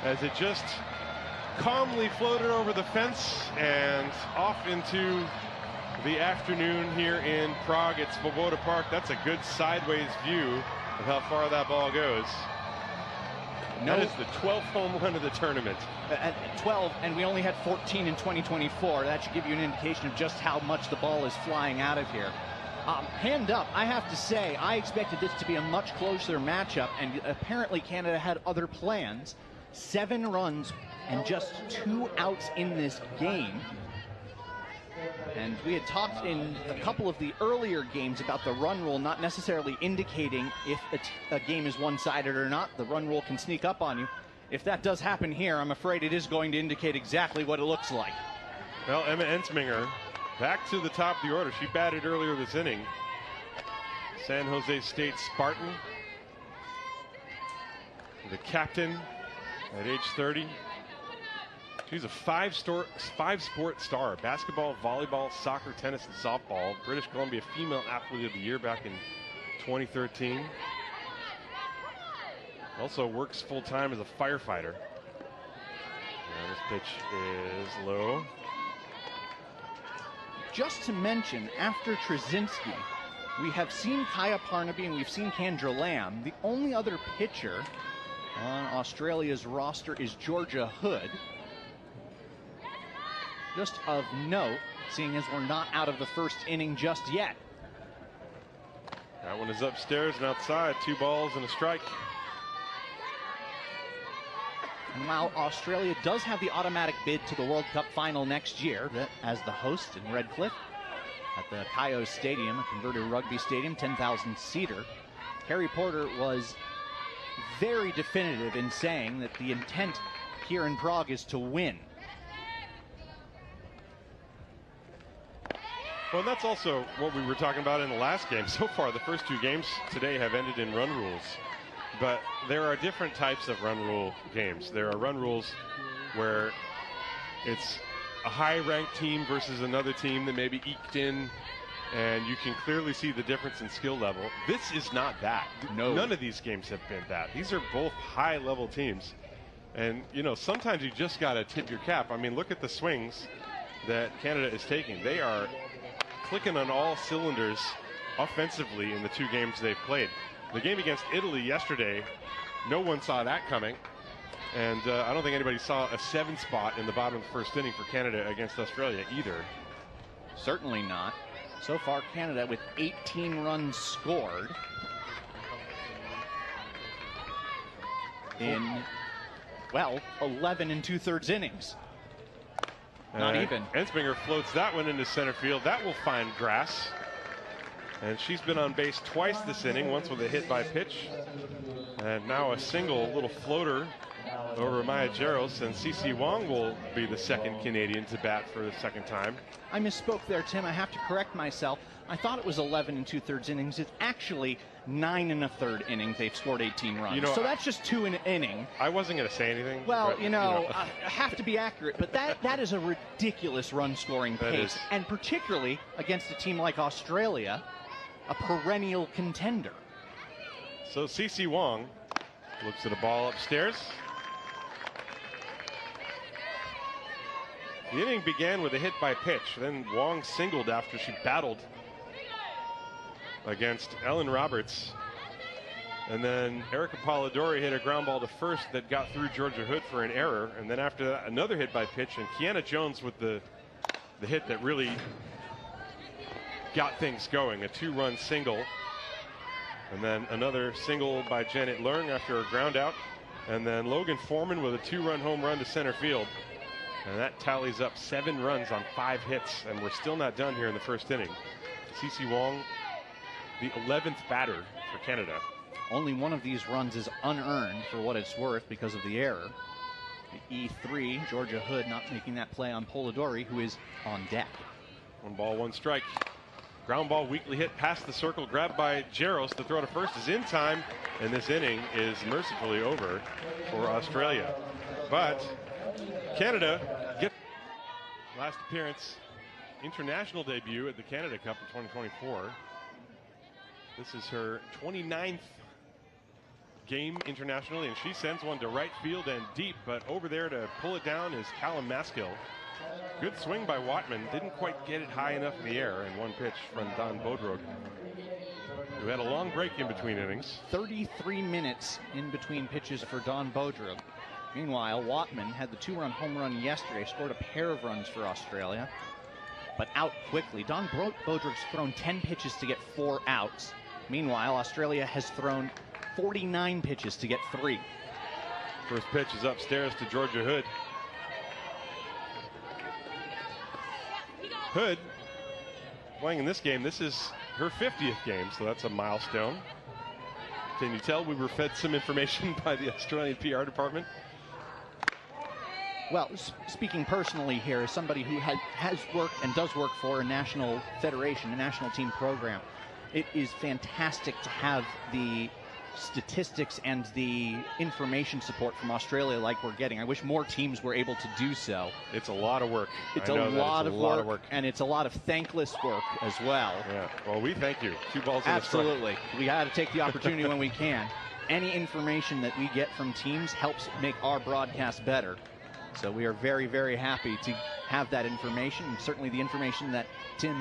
as it just calmly floated over the fence and off into the afternoon here in Prague at Svoboda Park. That's a good sideways view of how far that ball goes. That is the 12th home run of the tournament. At 12, and we only had 14 in 2024. That should give you an indication of just how much the ball is flying out of here. Hand up, I have to say, I expected this to be a much closer matchup, and apparently Canada had other plans. 7 runs and just 2 outs in this game. And we had talked in a couple of the earlier games about the run rule not necessarily indicating if a game is one-sided or not. The run rule can sneak up on you. If that does happen here, I'm afraid it is going to indicate exactly what it looks like. Well, Emma Ensminger back to the top of the order. She batted earlier this inning. San Jose State Spartan. The captain at age 30. She's a five-sport star: basketball, volleyball, soccer, tennis, and softball. British Columbia Female Athlete of the Year back in 2013. Also works full-time as a firefighter. And this pitch is low. Just to mention, after Trzynski, we have seen Kaya Parnaby and we've seen Kendra Lamb. The only other pitcher on Australia's roster is Georgia Hood. Just of note, seeing as we're not out of the first inning just yet. That one is upstairs and outside. 2 balls and a strike. And while Australia does have the automatic bid to the World Cup final next year, as the host in Redcliffe at the Coyote Stadium, a converted rugby stadium, 10,000-seater, Harry Porter was very definitive in saying that the intent here in Prague is to win. Well, and that's also what we were talking about in the last game. So far, the first 2 games today have ended in run rules. But there are different types of run rule games. There are run rules where it's a high-ranked team versus another team that may be eked in, and you can clearly see the difference in skill level. This is not that. No. None of these games have been that. These are both high-level teams. And, you know, sometimes you just got to tip your cap. I mean, look at the swings that Canada is taking. They are clicking on all cylinders offensively in the 2 games they've played. The game against Italy yesterday, no one saw that coming. And I don't think anybody saw a 7 spot in the bottom of the first inning for Canada against Australia either. Certainly not. So far, Canada with 18 runs scored in, well, 11 2/3 innings. Not even. Ensminger floats that one into center field. That will find grass. And she's been on base twice this inning, once with a hit by pitch, and now a single little floater over Maya Jaros, and Cece Wong will be the second Canadian to bat for the second time. I misspoke there, Tim. I have to correct myself. I thought it was 11 2/3 innings. It's actually 9 1/3 innings. They've scored 18 runs. You know, so that's just 2 in an inning. I wasn't going to say anything. Well, but, you know, I have to be accurate, but that is a ridiculous run-scoring pace, and particularly against a team like Australia, a perennial contender. So Cece Wong looks at a ball upstairs. The inning began with a hit by pitch. Then Wong singled after she battled against Ellen Roberts. And then Erica Polidori hit a ground ball to first that got through Georgia Hood for an error. And then after that, another hit by pitch, and Kiana Jones with the hit that really got things going, a 2-run single. And then another single by Janet Leung after a ground out. And then Logan Foreman with a 2-run home run to center field. And that tallies up 7 runs on 5 hits, and we're still not done here in the first inning. Cece Wong, the 11th batter for Canada. Only one of these runs is unearned for what it's worth because of the error. The E3, Georgia Hood not making that play on Polidori, who is on deck. 1 ball, 1 strike. Ground ball weakly hit past the circle, grabbed by Jaros. The throw to first is in time, and this inning is mercifully over for Australia. But Canada get last appearance, international debut at the Canada Cup in 2024. This is her 29th game internationally, and she sends one to right field and deep, but over there to pull it down is Callum Maskill. Good swing by Watman, didn't quite get it high enough in the air, and one pitch from Don Bodrogue, who had a long break in between innings. 33 minutes in between pitches for Don Bodrogue. Meanwhile, Watman had the 2-run home run yesterday, scored a pair of runs for Australia, but out quickly. Don Bodrogue's thrown 10 pitches to get 4 outs. Meanwhile, Australia has thrown 49 pitches to get 3. First pitch is upstairs to Georgia Hood. Hood playing in this game. This is her 50th game, so that's a milestone. Can you tell we were fed some information by the Australian PR department? Well, speaking personally here, as somebody who has worked and does work for a national federation, a national team program, it is fantastic to have the statistics and the information support from Australia like we're getting. I wish more teams were able to do so. It's a lot of work. It's a lot of work, and it's a lot of thankless work as well. Yeah, well, we thank you. 2 balls in Absolutely. We got to take the opportunity when we can. Any information that we get from teams helps make our broadcast better. So we are very, very happy to have that information, and certainly the information that Tim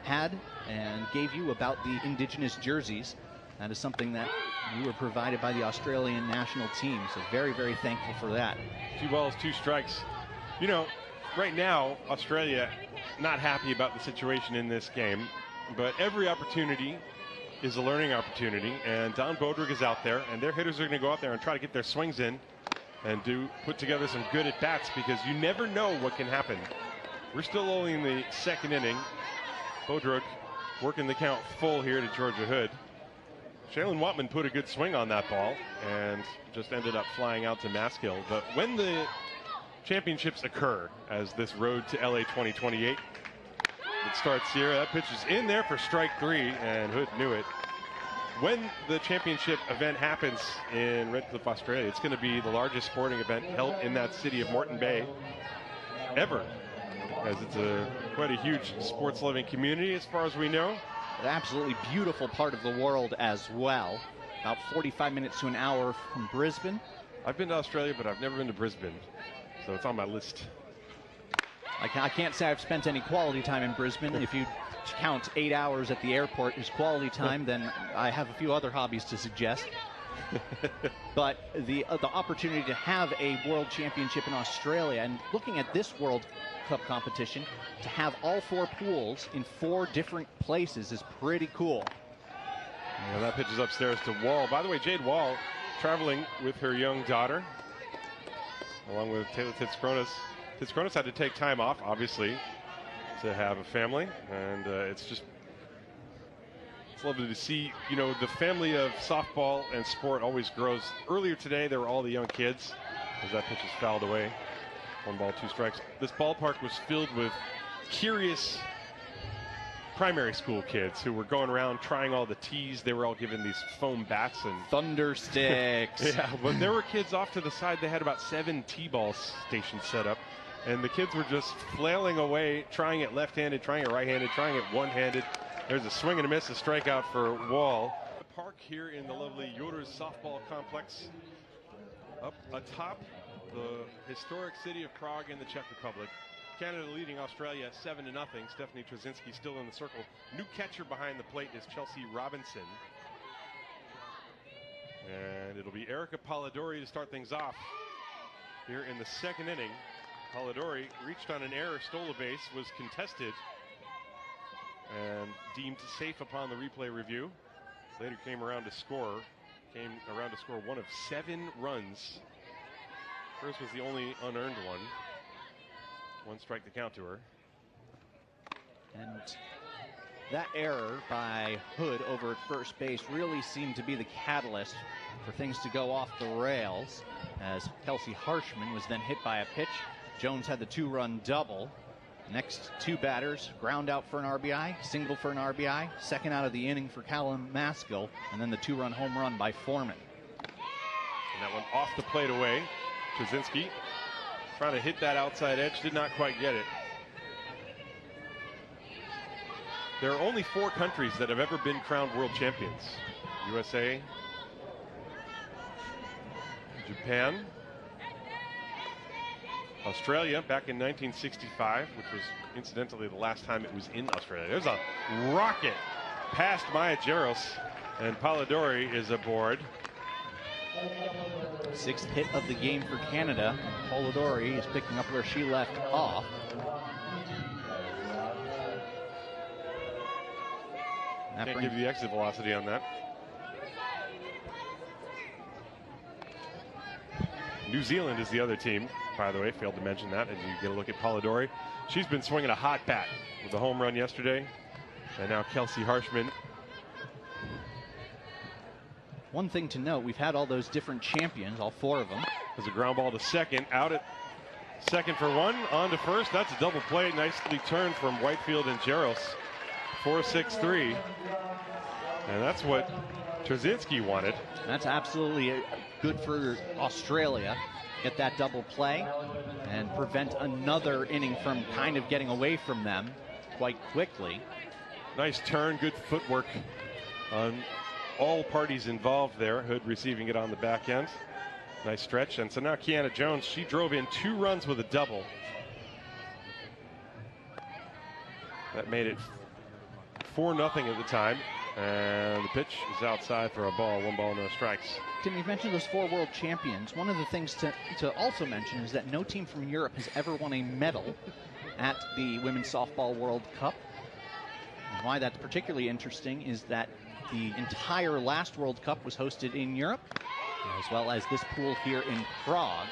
had and gave you about the indigenous jerseys. That is something that we were provided by the Australian national team. So very, very thankful for that. 2 balls, 2 strikes. You know, right now, Australia not happy about the situation in this game, but every opportunity is a learning opportunity, and Don Bodrogue is out there, and their hitters are going to go out there and try to get their swings in and put together some good at-bats, because you never know what can happen. We're still only in the 2nd inning. Bodrogue working the count full here to Georgia Hood. Shaylin Watman put a good swing on that ball and just ended up flying out to Maskill. But when the championships occur, as this road to LA 2028, it starts here. That pitch is in there for strike 3, and Hood knew it. When the championship event happens in Redcliffe, Australia, it's going to be the largest sporting event held in that city of Moreton Bay ever, as it's quite a huge sports-loving community as far as we know. An absolutely beautiful part of the world as well. About 45 minutes to an hour from Brisbane. I've been to Australia, but I've never been to Brisbane, so it's on my list. I can't say I've spent any quality time in Brisbane. If you count 8 hours at the airport as quality time, then I have a few other hobbies to suggest. But the opportunity to have a world championship in Australia, and looking at this World Cup competition, to have all 4 pools in 4 different places is pretty cool. Yeah, that pitch is upstairs to Wall. By the way, Jade Wall traveling with her young daughter, along with Taylor Titskronis. Titskronis had to take time off, obviously, to have a family, and it's lovely to see. You know, the family of softball and sport always grows. Earlier today, there were all the young kids, as that pitch is fouled away. 1 ball, 2 strikes. This ballpark was filled with curious primary school kids who were going around trying all the tees. They were all given these foam bats and thunder sticks. Yeah, but there were kids off to the side. They had about 7 T-ball stations set up, and the kids were just flailing away, trying it left-handed, trying it right-handed, trying it one-handed. There's a swing and a miss, a strikeout for Wall. Park here in the lovely Yoder's softball complex, up atop the historic city of Prague in the Czech Republic. Canada leading Australia 7-0. Stephanie Trzynski still in the circle. New catcher behind the plate is Chelsea Robinson. And it'll be Erica Polidori to start things off here in the 2nd inning. Polidori reached on an error, stole a base, was contested, and deemed safe upon the replay review. Later came around to score 1 of 7 runs. Hers was the only unearned one. 1 strike to count to her. And that error by Hood over at first base really seemed to be the catalyst for things to go off the rails, as Kelsey Harshman was then hit by a pitch. Jones had the 2-run double. Next 2 batters, ground out for an RBI, single for an RBI, 2nd out of the inning for Callum Maskill, and then the 2-run home run by Foreman. And that one off the plate away. Trzynski trying to hit that outside edge, did not quite get it. There are only 4 countries that have ever been crowned world champions: USA, Japan. Australia back in 1965, which was incidentally the last time it was in Australia. There's a rocket past Maya Jaros, and Polidori is aboard. Sixth hit of the game for Canada. Polidori is picking up where she left off. Can't give you the exit velocity on that. New Zealand is the other team, by the way. Failed to mention that as you get a look at Polidori. She's been swinging a hot bat with a home run yesterday. And now Kelsey Harshman. One thing to note, we've had all those different champions, all four of them. There's a ground ball to second, out at second for one, on to first. That's a double play, nicely turned from Whitefield and Jaros. 4-6-3. And that's what Trzynski wanted. That's absolutely good for Australia. Get that double play and prevent another inning from kind of getting away from them quite quickly. Nice turn, good footwork on all parties involved there. Hood receiving it on the back end. Nice stretch. And so now Kiana Jones, she drove in 2 runs with a double. That made it 4-0 at the time. And the pitch is outside for a ball. 1 ball, no strikes. Tim, you've mentioned those 4 world champions. One of the things to also mention is that no team from Europe has ever won a medal at the Women's Softball World Cup. And why that's particularly interesting is that the entire last World Cup was hosted in Europe, as well as this pool here in Prague.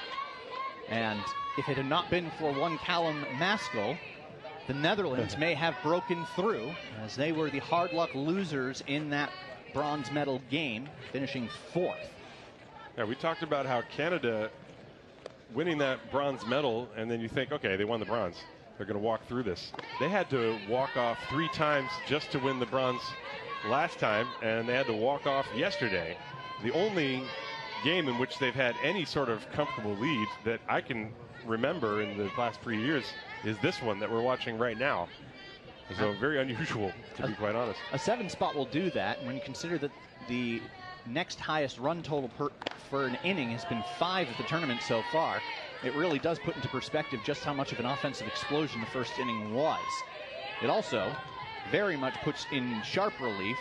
And if it had not been for one Callum Maskell, the Netherlands may have broken through, as they were the hard luck losers in that bronze medal game, finishing 4th. Yeah, we talked about how Canada winning that bronze medal, and then you think, okay, they won the bronze. They're going to walk through this. They had to walk off 3 times just to win the bronze last time, and they had to walk off yesterday. The only game in which they've had any sort of comfortable lead that I can remember in the last 3 years is this one that we're watching right now. So very unusual, to be quite honest. A 7 spot will do that, and when you consider that the next highest run total for an inning has been 5 at the tournament so far, it really does put into perspective just how much of an offensive explosion the first inning was. It also very much puts in sharp relief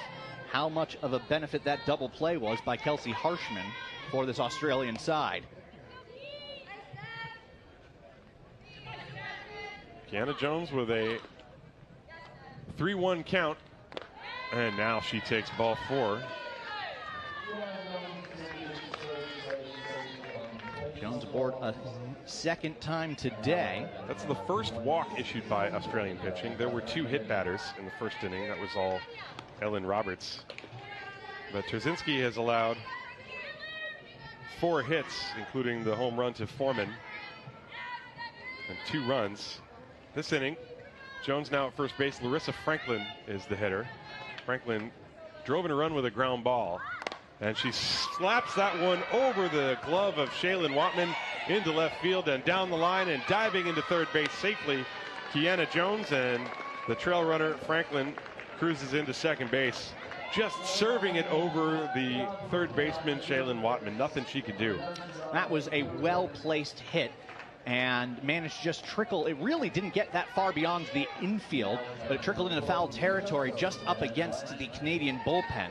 how much of a benefit that double play was by Kelsey Harshman for this Australian side. Kiana Jones with a 3-1 count, and now she takes ball 4. Jones aboard a second time today. That's the first walk issued by Australian pitching. There were 2 hit batters in the first inning. That was all Ellen Roberts. But Trzynski has allowed 4 hits, including the home run to Foreman, and 2 runs. This inning, Jones now at first base. Larissa Franklin is the hitter. Franklin drove in a run with a ground ball, and she slaps that one over the glove of Shaylin Watman into left field and down the line, and diving into third base safely, Kiana Jones, and the trail runner Franklin cruises into second base, just serving it over the third baseman Shaylin Watman. Nothing she could do. That was a well-placed hit and managed to just trickle. It really didn't get that far beyond the infield, but it trickled into foul territory just up against the Canadian bullpen.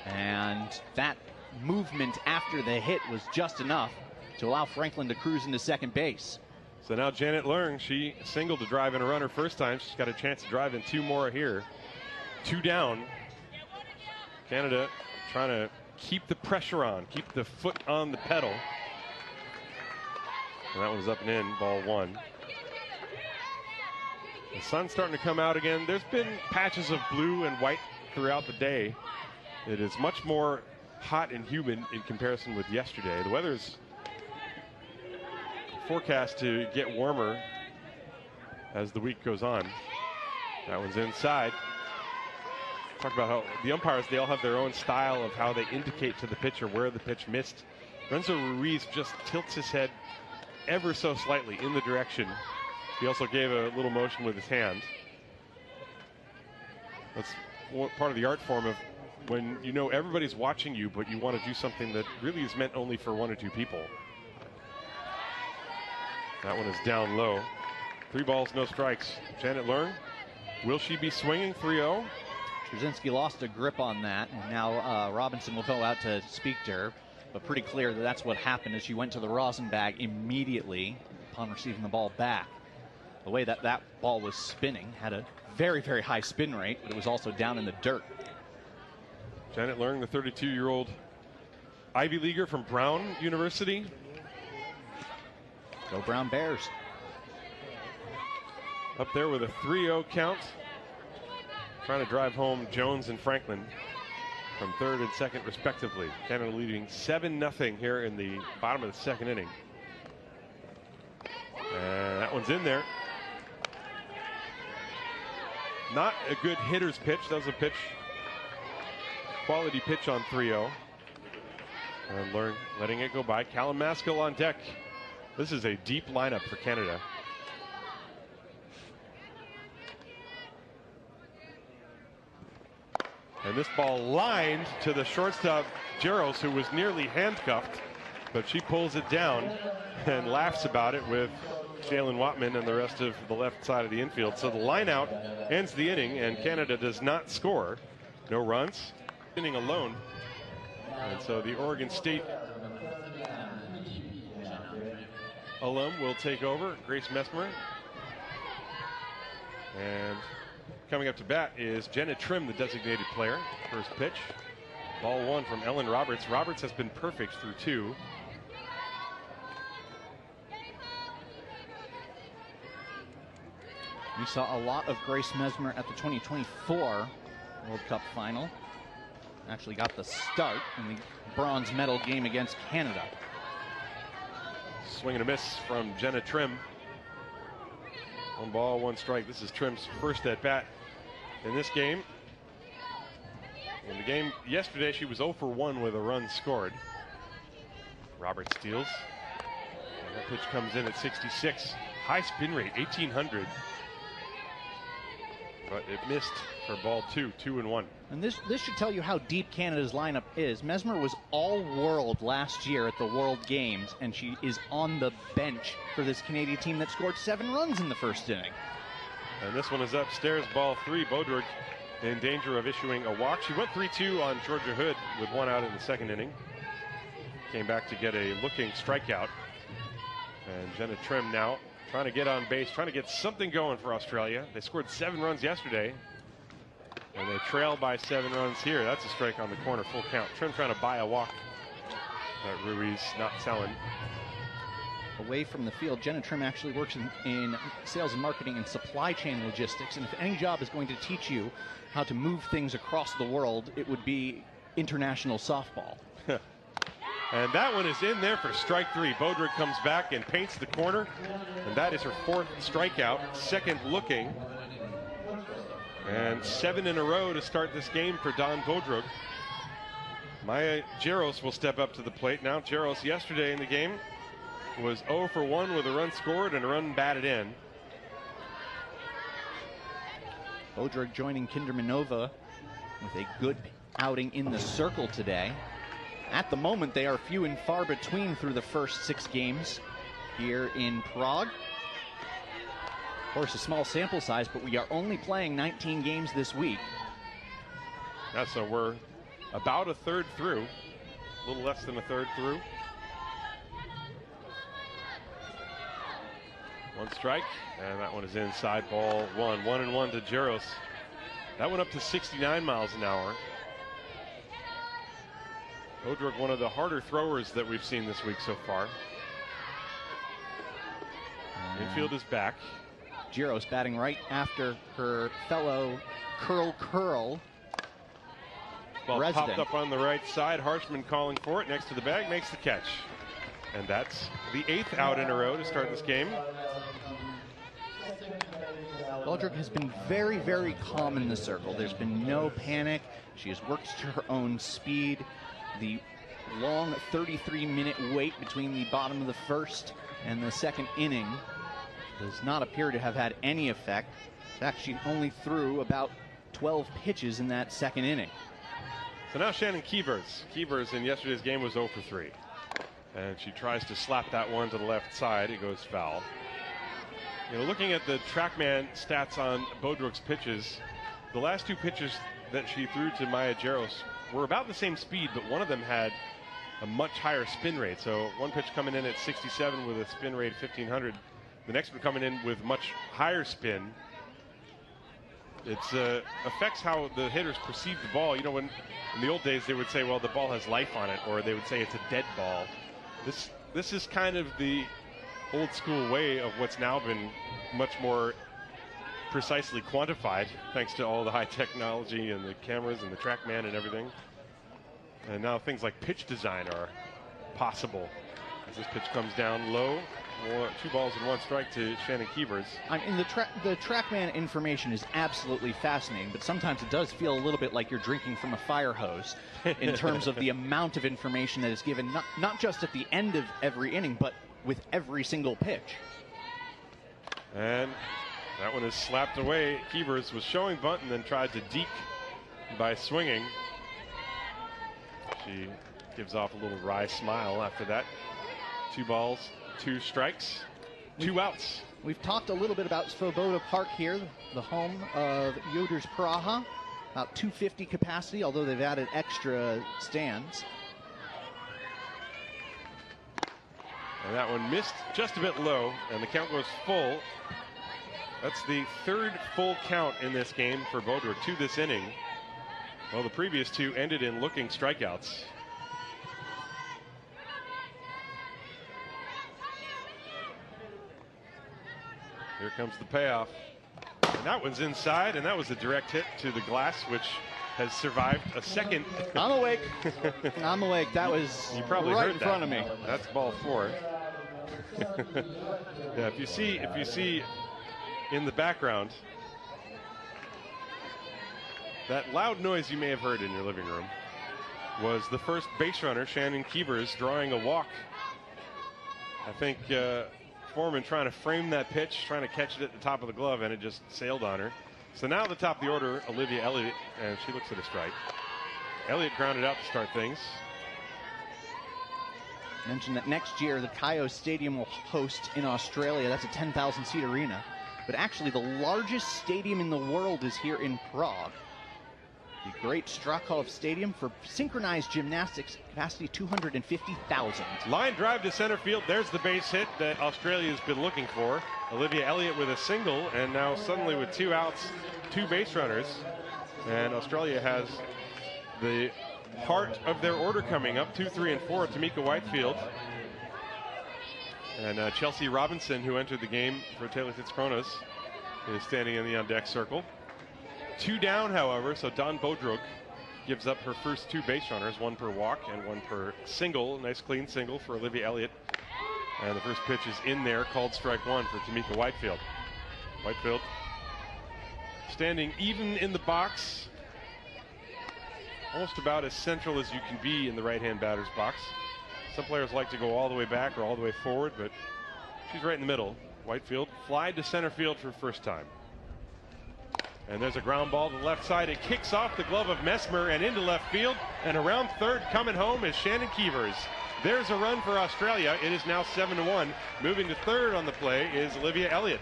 And that movement after the hit was just enough to allow Franklin to cruise into second base. So now Janet Leung, she singled to drive in a runner first time. She's got a chance to drive in 2 more here. 2 down. Canada trying to keep the pressure on, keep the foot on the pedal. And that was up and in, ball 1. The sun's starting to come out again. There's been patches of blue and white throughout the day. It is much more hot and humid in comparison with yesterday. The weather's forecast to get warmer as the week goes on. That one's inside. Talk about how the umpires, they all have their own style of how they indicate to the pitcher where the pitch missed. Renzo Ruiz just tilts his head ever so slightly in the direction. He also gave a little motion with his hand. That's part of the art form of when you know everybody's watching you, but you want to do something that really is meant only for one or two people. That one is down low. 3 balls, no strikes. Janet Leung, will she be swinging 3-0? Trzynski lost a grip on that, and now Robinson will go out to speak to her, but pretty clear that that's what happened as she went to the rosin bag immediately upon receiving the ball back. The way that ball was spinning had a very, very high spin rate, but it was also down in the dirt. Janet Leung, the 32-year-old Ivy Leaguer from Brown University. Go Brown Bears. Up there with a 3-0 count. Trying to drive home Jones and Franklin from third and second respectively. Canada leading 7-0 here in the bottom of the second inning. And that one's in there. Not a good hitter's pitch. That was a pitch, quality pitch on 3-0. And Leung letting it go by. Callum Maskell on deck. This is a deep lineup for Canada. And this ball lined to the shortstop, Jaros, who was nearly handcuffed, but she pulls it down and laughs about it with Jalen Watman and the rest of the left side of the infield. So the line out ends the inning, and Canada does not score. No runs, inning alone. And so the Oregon State alum will take over, Grace Messmer. And coming up to bat is Jenna Trim, the designated player. First pitch. Ball 1 from Ellen Roberts. Roberts has been perfect through 2. We saw a lot of Grace Messmer at the 2024 World Cup final. Actually got the start in the bronze medal game against Canada. Swing and a miss from Jenna Trim. 1 ball, 1 strike. This is Trim's first at bat in this game. In the game yesterday, she was 0 for 1 with a run scored. Roberts steals. And that pitch comes in at 66. High spin rate, 1800. But it missed for ball 2, 2-1. And this should tell you how deep Canada's lineup is. Messmer was all-world last year at the World Games, and she is on the bench for this Canadian team that scored 7 runs in the first inning. And this one is upstairs, ball 3. Bodwig in danger of issuing a walk. She went 3-2 on Georgia Hood with 1 out in the second inning. Came back to get a looking strikeout. And Jenna Trim now trying to get on base, trying to get something going for Australia. They scored 7 runs yesterday, and they trail by 7 runs here. That's a strike on the corner, full count. Trim trying to buy a walk. Ruiz not selling. Away from the field, Jenna Trim actually works in sales and marketing and supply chain logistics. And if any job is going to teach you how to move things across the world, it would be international softball. And that one is in there for strike 3. Bodwig comes back and paints the corner. And that is her 4th strikeout, second looking. And 7 in a row to start this game for Don Bodwig. Maya Jaros will step up to the plate. Now Jaros yesterday in the game was 0 for 1 with a run scored and a run batted in. Bodwig joining Kindermanova with a good outing in the circle today. At the moment, they are few and far between through the first 6 games here in Prague. Of course, a small sample size, but we are only playing 19 games this week. Yeah, so we're about a third through, a little less than a third through. 1 strike, and that one is inside, ball 1. 1-1 to Jaros. That went up to 69 miles an hour. Bodwig, one of the harder throwers that we've seen this week so far. Infield is back. Jaros batting right after her fellow curl Ball resident. popped up on the right side. Harshman calling for it next to the bag, makes the catch. And that's the 8th out in a row to start this game. Bodwig has been very, very calm in the circle. There's been no panic. She has worked to her own speed. The long 33-minute wait between the bottom of the first and the second inning does not appear to have had any effect. In fact, she only threw about 12 pitches in that second inning. So now Shannon Keevers. Keevers in yesterday's game was 0 for 3. And she tries to slap that one to the left side. It goes foul. You know, looking at the TrackMan stats on Bodrook's pitches, the last 2 pitches that she threw to Maya Jaros were about the same speed, but one of them had a much higher spin rate. So one pitch coming in at 67 with a spin rate of 1500. The next one coming in with much higher spin. It affects how the hitters perceive the ball. You know, when in the old days they would say, well, the ball has life on it, or they would say it's a dead ball. This is kind of the old school way of what's now been much more precisely quantified, thanks to all the high technology and the cameras and the TrackMan and everything. And now things like pitch design are possible. As this pitch comes down low, 2 balls and 1 strike to Shannon Keevers. I mean, the TrackMan information is absolutely fascinating, but sometimes it does feel a little bit like you're drinking from a fire hose in terms of the amount of information that is given, not just at the end of every inning, but with every single pitch. And that one is slapped away. Keevers was showing bunt and then tried to deke by swinging. She gives off a little wry smile after that. 2 balls, 2 strikes, 2 outs. We've talked a little bit about Svoboda Park here, the home of Yoders Praha. About 250 capacity, although they've added extra stands. And that one missed just a bit low, and the count goes full. That's the 3rd full count in this game for Bodrook to this inning. Well, the previous 2 ended in looking strikeouts. Here comes the payoff. And that one's inside, and that was a direct hit to the glass, which has survived a second. I'm awake. I'm awake. That was you probably right heard in that. front of me. That's ball 4. Yeah, if you see in the background that loud noise you may have heard in your living room was the first base runner, Shannon Keevers, drawing a walk. I think Foreman trying to frame that pitch, trying to catch it at the top of the glove, and it just sailed on her. So now at the top of the order, Olivia Elliott, and she looks at a strike. Elliott grounded out to start things. Mentioned that next year the Kayo Stadium will host in Australia. That's a 10,000 seat arena. But actually the largest stadium in the world is here in Prague. The great Strakov Stadium for synchronized gymnastics, capacity 250,000. Line drive to center field. There's the base hit that Australia's been looking for. Olivia Elliott with a single, and now suddenly with 2 outs, 2 base runners. And Australia has the heart of their order coming up, 2, 3, and 4. Tamika Whitefield and Chelsea Robinson, who entered the game for Taylor Fitz-Kronos, is standing in the on-deck circle. 2 down, however, so Dawn Bodrook gives up her first 2 base runners, 1 per walk and 1 per single. Nice clean single for Olivia Elliott. And the first pitch is in there, called strike 1 for Tamika Whitefield. Whitefield standing even in the box, almost about as central as you can be in the right-hand batter's box. Some players like to go all the way back or all the way forward, but she's right in the middle. Whitefield flied to center field for the first time. And there's a ground ball to the left side. It kicks off the glove of Mesmer and into left field. And around third, coming home is Shannon Keevers. There's a run for Australia. It is now 7-1. Moving to third on the play is Olivia Elliott.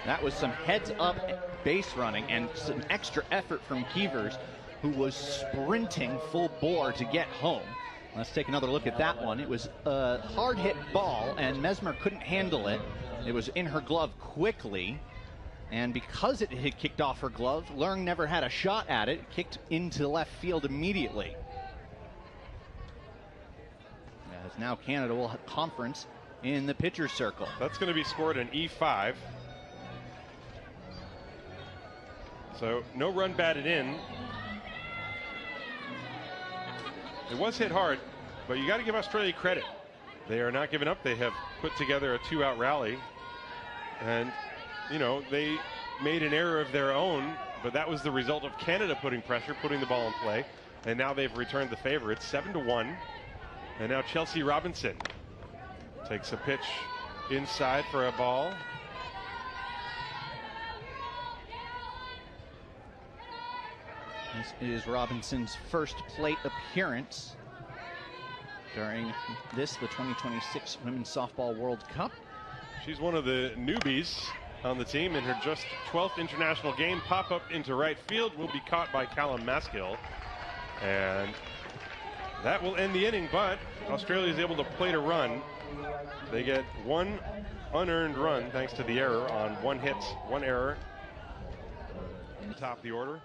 That was some heads-up base running and some extra effort from Keevers, who was sprinting full bore to get home. Let's take another look at that one. It was a hard-hit ball, and Mesmer couldn't handle it. It was in her glove quickly. And because it had kicked off her glove, Lurng never had a shot at it. It kicked into left field immediately. As now Canada will have conference in the pitcher's circle. That's going to be scored an E5. So no run batted in. It was hit hard, but you got to give Australia credit. They are not giving up. They have put together a 2-out rally. And you know, they made an error of their own, but that was the result of Canada putting pressure, putting the ball in play. And now they've returned the favor. It's 7-1. And now Chelsea Robinson takes a pitch inside for a ball. This is Robinson's first plate appearance during the 2026 Women's Softball World Cup. She's one of the newbies on the team in her just 12th international game. Pop up into right field will be caught by Callum Maskill. And that will end the inning, but Australia is able to plate a run. They get one unearned run thanks to the error on one hit, one error. Top of the order,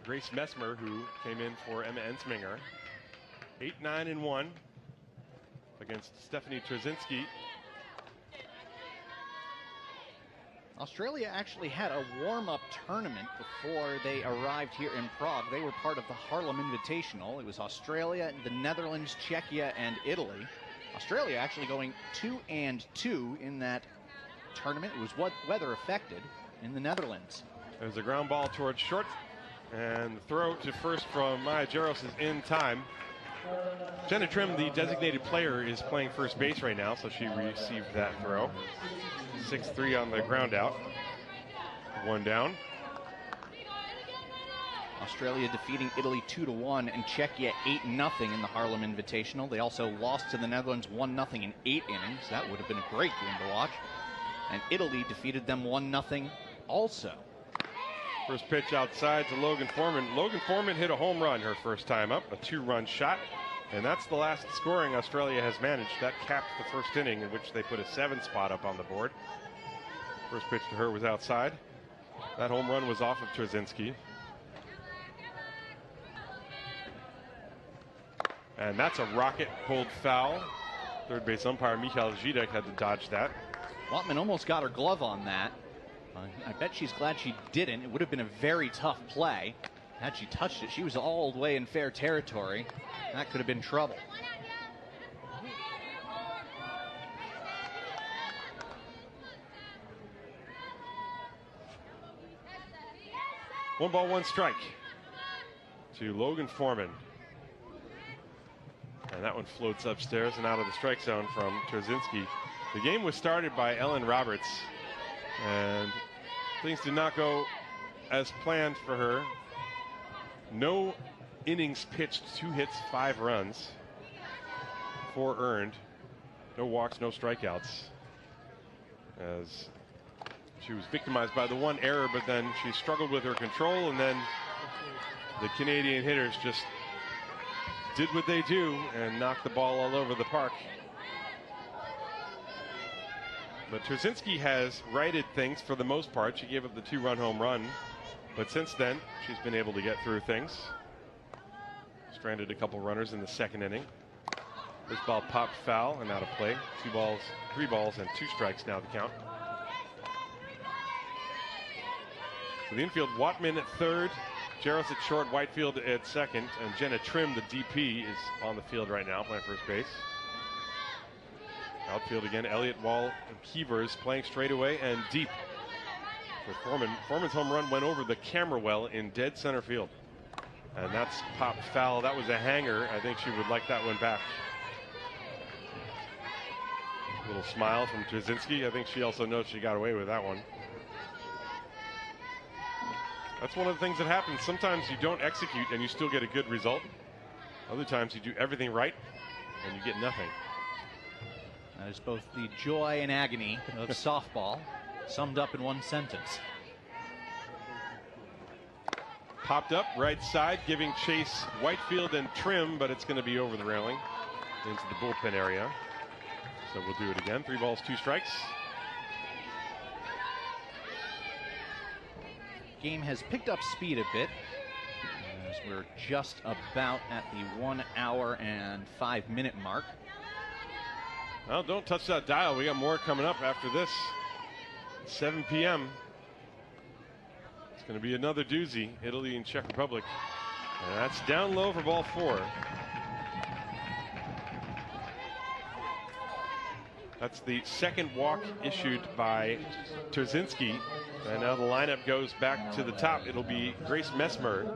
Grace Messmer, who came in for Emma Ensminger. 8-9-1 against Stephanie Trzynski. Australia actually had a warm-up tournament before they arrived here in Prague. They were part of the Haarlem Invitational. It was Australia, the Netherlands, Czechia, and Italy. Australia actually going 2-2 in that tournament. It was weather affected in the Netherlands. There's a ground ball towards short, and the throw to first from Maya Jaros is in time. Jenna Trim, the designated player, is playing first base right now, so she received that throw. 6-3 on the ground out. One down. Australia defeating Italy 2-1 and Czechia 8-0 in the Haarlem Invitational. They also lost to the Netherlands 1-0 in 8 innings. That would have been a great game to watch. And Italy defeated them 1-0 also. First pitch outside to Logan Foreman. Logan Foreman hit a home run her first time up, a 2-run shot. And that's the last scoring Australia has managed. That capped the first inning, in which they put a 7 spot up on the board. First pitch to her was outside. That home run was off of Trzynski. And that's a rocket pulled foul. Third base umpire Michal Zidek had to dodge that. Watman almost got her glove on that. I bet she's glad she didn't. It would have been a very tough play. Had she touched it, she was all the way in fair territory. That could have been trouble. One ball, one strike to Logan Foreman. And that one floats upstairs and out of the strike zone from Trzynski. The game was started by Ellen Roberts, and things did not go as planned for her. No innings pitched, 2 hits, 5 runs, 4 earned, no walks, no strikeouts, as she was victimized by the one error, but then she struggled with her control, and then the Canadian hitters just did what they do and knocked the ball all over the park. But Trzynski has righted things for the most part. She gave up the 2-run home run, but since then she's been able to get through things. Stranded a couple runners in the second inning. This ball popped foul and out of play. 3 balls and 2 strikes now the count. So the infield, Watman at third, Jaros at short, Whitefield at second, and Jenna Trim, the DP, is on the field right now playing first base. Outfield again, Elliott, Wall, and Keevers playing straight away and deep for Foreman. Foreman's home run went over the camera well in dead center field. And that's popped foul. That was a hanger. I think she would like that one back. A little smile from Trzynski. I think she also knows she got away with that one. That's one of the things that happens. Sometimes you don't execute and you still get a good result. Other times you do everything right and you get nothing. That is both the joy and agony of softball, summed up in one sentence. Popped up right side, giving chase Whitefield and Trim, but it's going to be over the railing into the bullpen area. So we'll do it again. 3 balls, 2 strikes. Game has picked up speed a bit, as we're just about at the 1 hour and 5 minute mark. Well, don't touch that dial. We got more coming up after this. 7 p.m. It's going to be another doozy. Italy and Czech Republic. And that's down low for ball 4. That's the second walk issued by Trzynski. And now the lineup goes back to the top. It'll be Grace Messmer.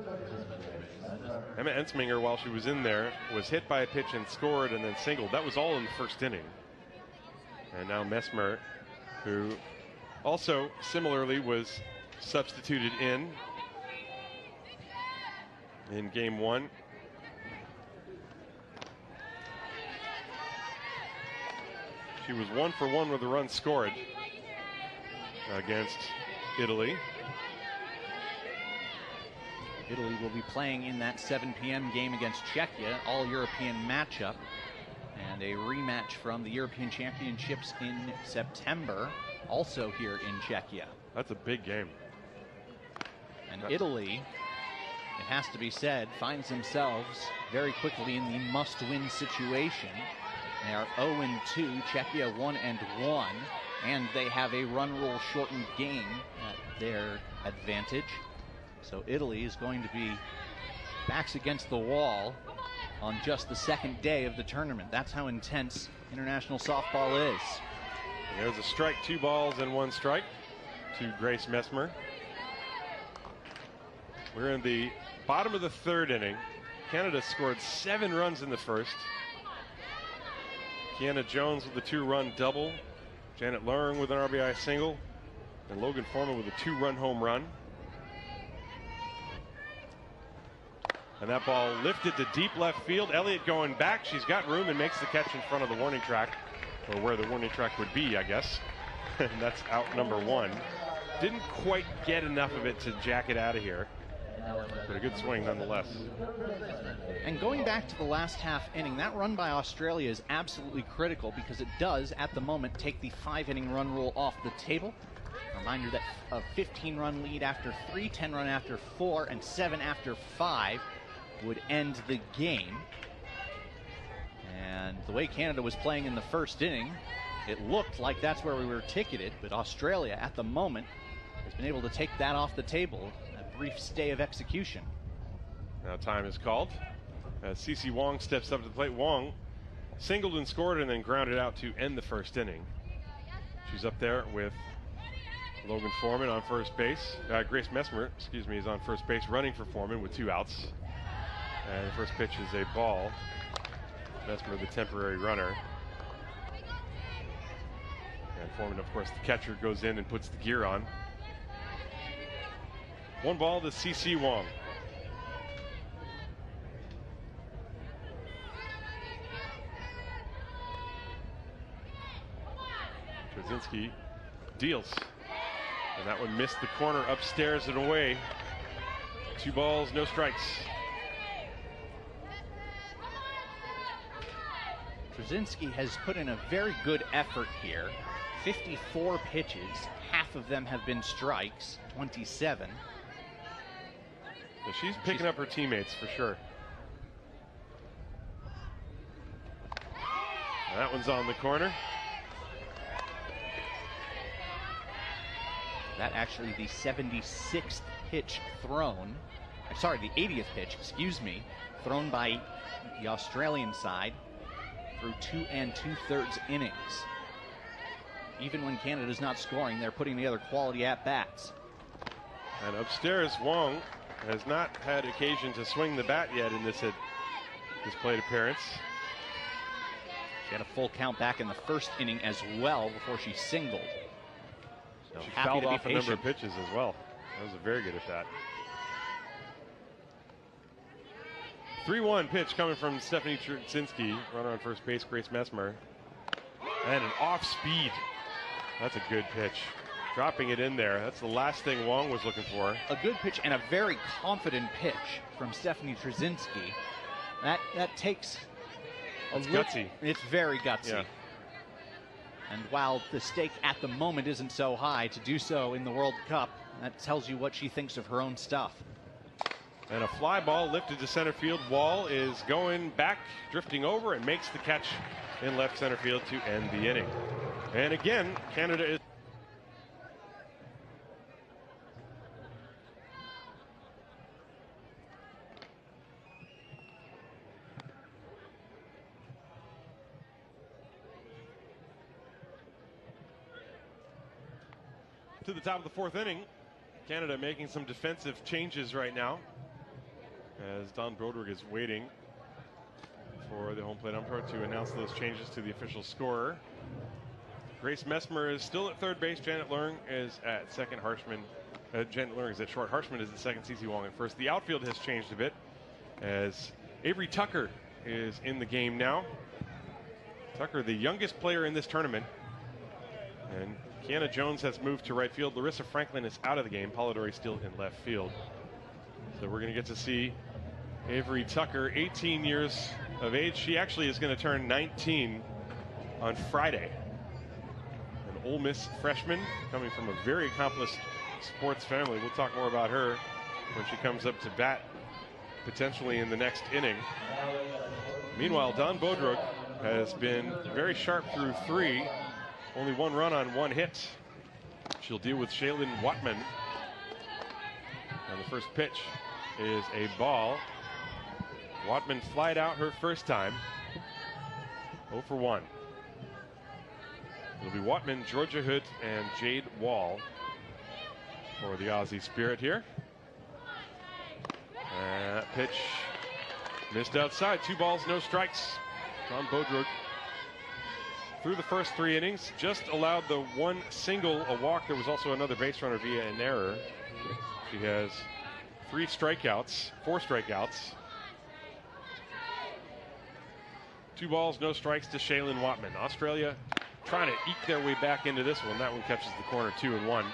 Emma Ensminger, while she was in there, was hit by a pitch and scored and then singled. That was all in the first inning. And now Messmer, who also similarly was substituted in in game one. She was 1 for 1 with the runs scored against Italy. Italy will be playing in that 7 p.m. game against Czechia, all-European matchup, and a rematch from the European Championships in September, also here in Czechia. That's a big game. And Italy, it has to be said, finds themselves very quickly in the must-win situation. They are 0-2, Czechia 1-1, and they have a run rule shortened game at their advantage. So Italy is going to be backs against the wall on just the second day of the tournament. That's how intense international softball is. And there's a strike, 2 balls and 1 strike to Grace Messmer. We're in the bottom of the 3rd inning. Canada scored 7 runs in the first. Kiana Jones with a 2-run double. Janet Luring with an RBI single. And Logan Foreman with a 2-run home run. And that ball lifted to deep left field. Elliott going back. She's got room and makes the catch in front of the warning track, or where the warning track would be, I guess. And that's out number 1. Didn't quite get enough of it to jack it out of here, but a good swing nonetheless. And going back to the last half inning, that run by Australia is absolutely critical because it does, at the moment, take the 5-inning run rule off the table. Reminder that a 15-run lead after 3, 10-run after 4, and 7 after 5 would end the game. And the way Canada was playing in the first inning, it looked like that's where we were ticketed, but Australia at the moment has been able to take that off the table. A brief stay of execution. Now time is called as CeCe Wong steps up to the plate. Wong singled and scored and then grounded out to end the first inning. She's up there with Logan Foreman on first base. Grace Messmer, excuse me, is on first base running for Foreman with 2 outs. And the first pitch is a ball. Messmer, the temporary runner. And Foreman, of course, the catcher, goes in and puts the gear on. 1 ball to CeCe Wong. Trzynski deals. And that one missed the corner, upstairs and away. 2 balls, no strikes. Trzynski has put in a very good effort here. 54 pitches, half of them have been strikes, 27. So she's picking up her teammates for sure. And that one's on the corner. That actually the 76th pitch thrown. Sorry, the 80th pitch, excuse me, thrown by the Australian side through 2 2/3 innings. Even when Canada's not scoring, they're putting together quality at-bats. And upstairs, Wong has not had occasion to swing the bat yet in this plate appearance. She had a full count back in the first inning as well before she singled. So she happy fouled to be off a number of pitches as well. That was a very good at that. 3-1 pitch coming from Stephanie Trzynski, runner on first base, Grace Messmer. And an off-speed. That's a good pitch. Dropping it in there. That's the last thing Wong was looking for. A good pitch and a very confident pitch from Stephanie Trzynski. That takes a It's gutsy. It's very gutsy. Yeah. And while the stake at the moment isn't so high, to do so in the World Cup, that tells you what she thinks of her own stuff. And a fly ball lifted to center field. Wall is going back, drifting over, and makes the catch in left center field to end the inning. And again, Canada is... to the top of the 4th inning. Canada making some defensive changes right now, as Don Broderick is waiting for the home plate umpire to announce those changes to the official scorer. Grace Messmer is still at third base. Janet Luring is at second. Janet Luring is at short. Harshman is at second. CeCe Wong at first. The outfield has changed a bit. as Avery Tucker is in the game now. Tucker, the youngest player in this tournament. And Kiana Jones has moved to right field. Larissa Franklin is out of the game. Polidori still in left field. So we're going to get to see Avery Tucker, 18 years of age. She actually is going to turn 19 on Friday. An Ole Miss freshman coming from a very accomplished sports family. We'll talk more about her when she comes up to bat, potentially in the next inning. Meanwhile, Dawn Bodrug has been very sharp through 3. Only 1 run on 1 hit. She'll deal with Shaylin Watman. And the first pitch is a ball. Watman flied out her first time. 0 for 1. It'll be Watman, Georgia Hood, and Jade Wall for the Aussie Spirit here. Pitch missed outside. 2 balls, no strikes. Dawn Bodrug through the first 3 innings, just allowed the 1 single, a walk. There was also another base runner via an error. She has 4 strikeouts. 2 balls, no strikes to Shaylin Watman. Australia trying to eke their way back into this one. That one catches the corner, 2-1.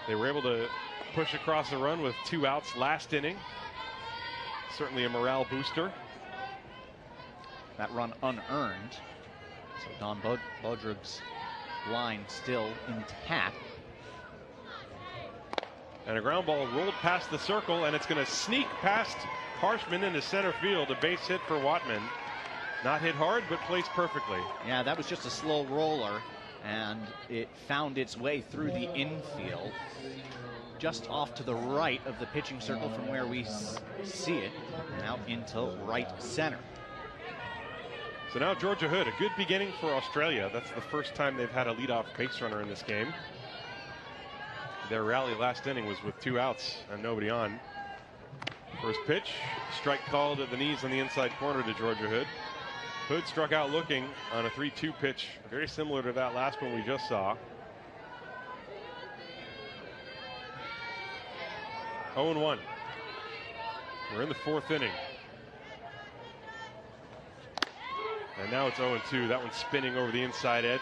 They were able to push across the run with 2 outs last inning. Certainly a morale booster. That run unearned. So Dawn Bodrug's line still intact. And a ground ball rolled past the circle, and it's going to sneak past Harshman into center field. A base hit for Watman. Not hit hard, but placed perfectly. Yeah, that was just a slow roller, and it found its way through the infield, just off to the right of the pitching circle from where we see it, and out into right center. So now Georgia Hood, a good beginning for Australia. That's the first time they've had a leadoff base runner in this game. Their rally last inning was with 2 outs and nobody on. First pitch, strike called at the knees on the inside corner to Georgia Hood. Hood struck out looking on a 3-2 pitch, very similar to that last one we just saw. 0-1. We're in the 4th inning. And now it's 0-2. That one's spinning over the inside edge.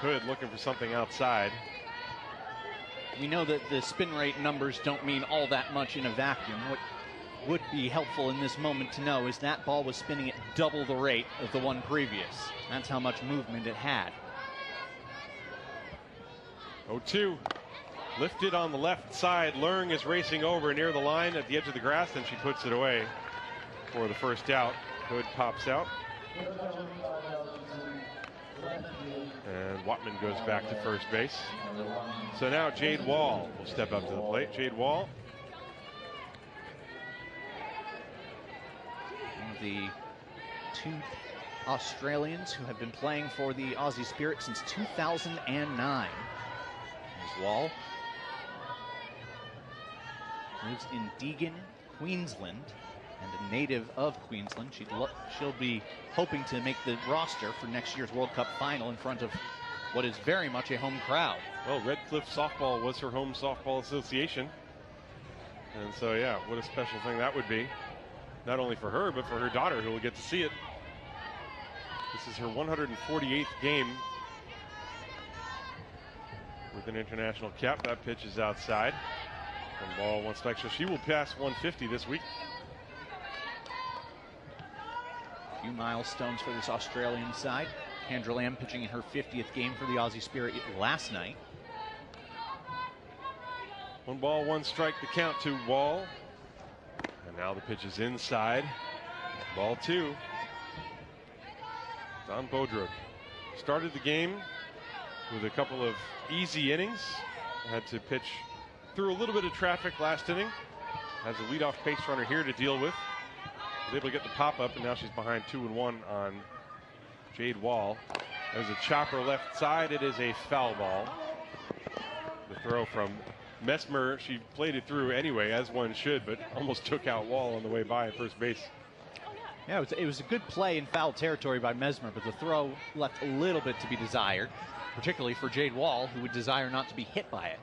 Hood looking for something outside. We know that the spin rate numbers don't mean all that much in a vacuum. What would be helpful in this moment to know is that ball was spinning at double the rate of the one previous. That's how much movement it had. 0-2. Lifted on the left side. Lurng is racing over near the line at the edge of the grass, and she puts it away for the first out. Hood pops out. And Watman goes back to first base. So now Jade Wall will step up to the plate. Jade Wall, one of the 2 Australians who have been playing for the Aussie Spirit since 2009. There's Wall. Lives in Deagon, Queensland, and a native of Queensland. She'll be hoping to make the roster for next year's World Cup final in front of what is very much a home crowd. well, Redcliffe Softball was her home softball association. And so, yeah, what a special thing that would be. Not only for her, but for her daughter, who will get to see it. This is her 148th game with an international cap. That pitch is outside. 1 ball, 1 strike. So she will pass 150 this week. A few milestones for this Australian side. Kendra Lamb pitching in her 50th game for the Aussie Spirit last night. 1 ball, 1 strike, the count to Wall. And now the pitch is inside. Ball 2. Dawn Bodrug started the game with a couple of easy innings. Had to pitch through a little bit of traffic last inning. Has a leadoff base runner here to deal with. Was able to get the pop up, and now she's behind 2-1 on Jade Wall. There's a chopper left side. It is a foul ball. The throw from Messmer, she played it through anyway, as one should, but almost took out Wall on the way by at first base. Yeah, it was a good play in foul territory by Messmer, but the throw left a little bit to be desired, particularly for Jade Wall, who would desire not to be hit by it.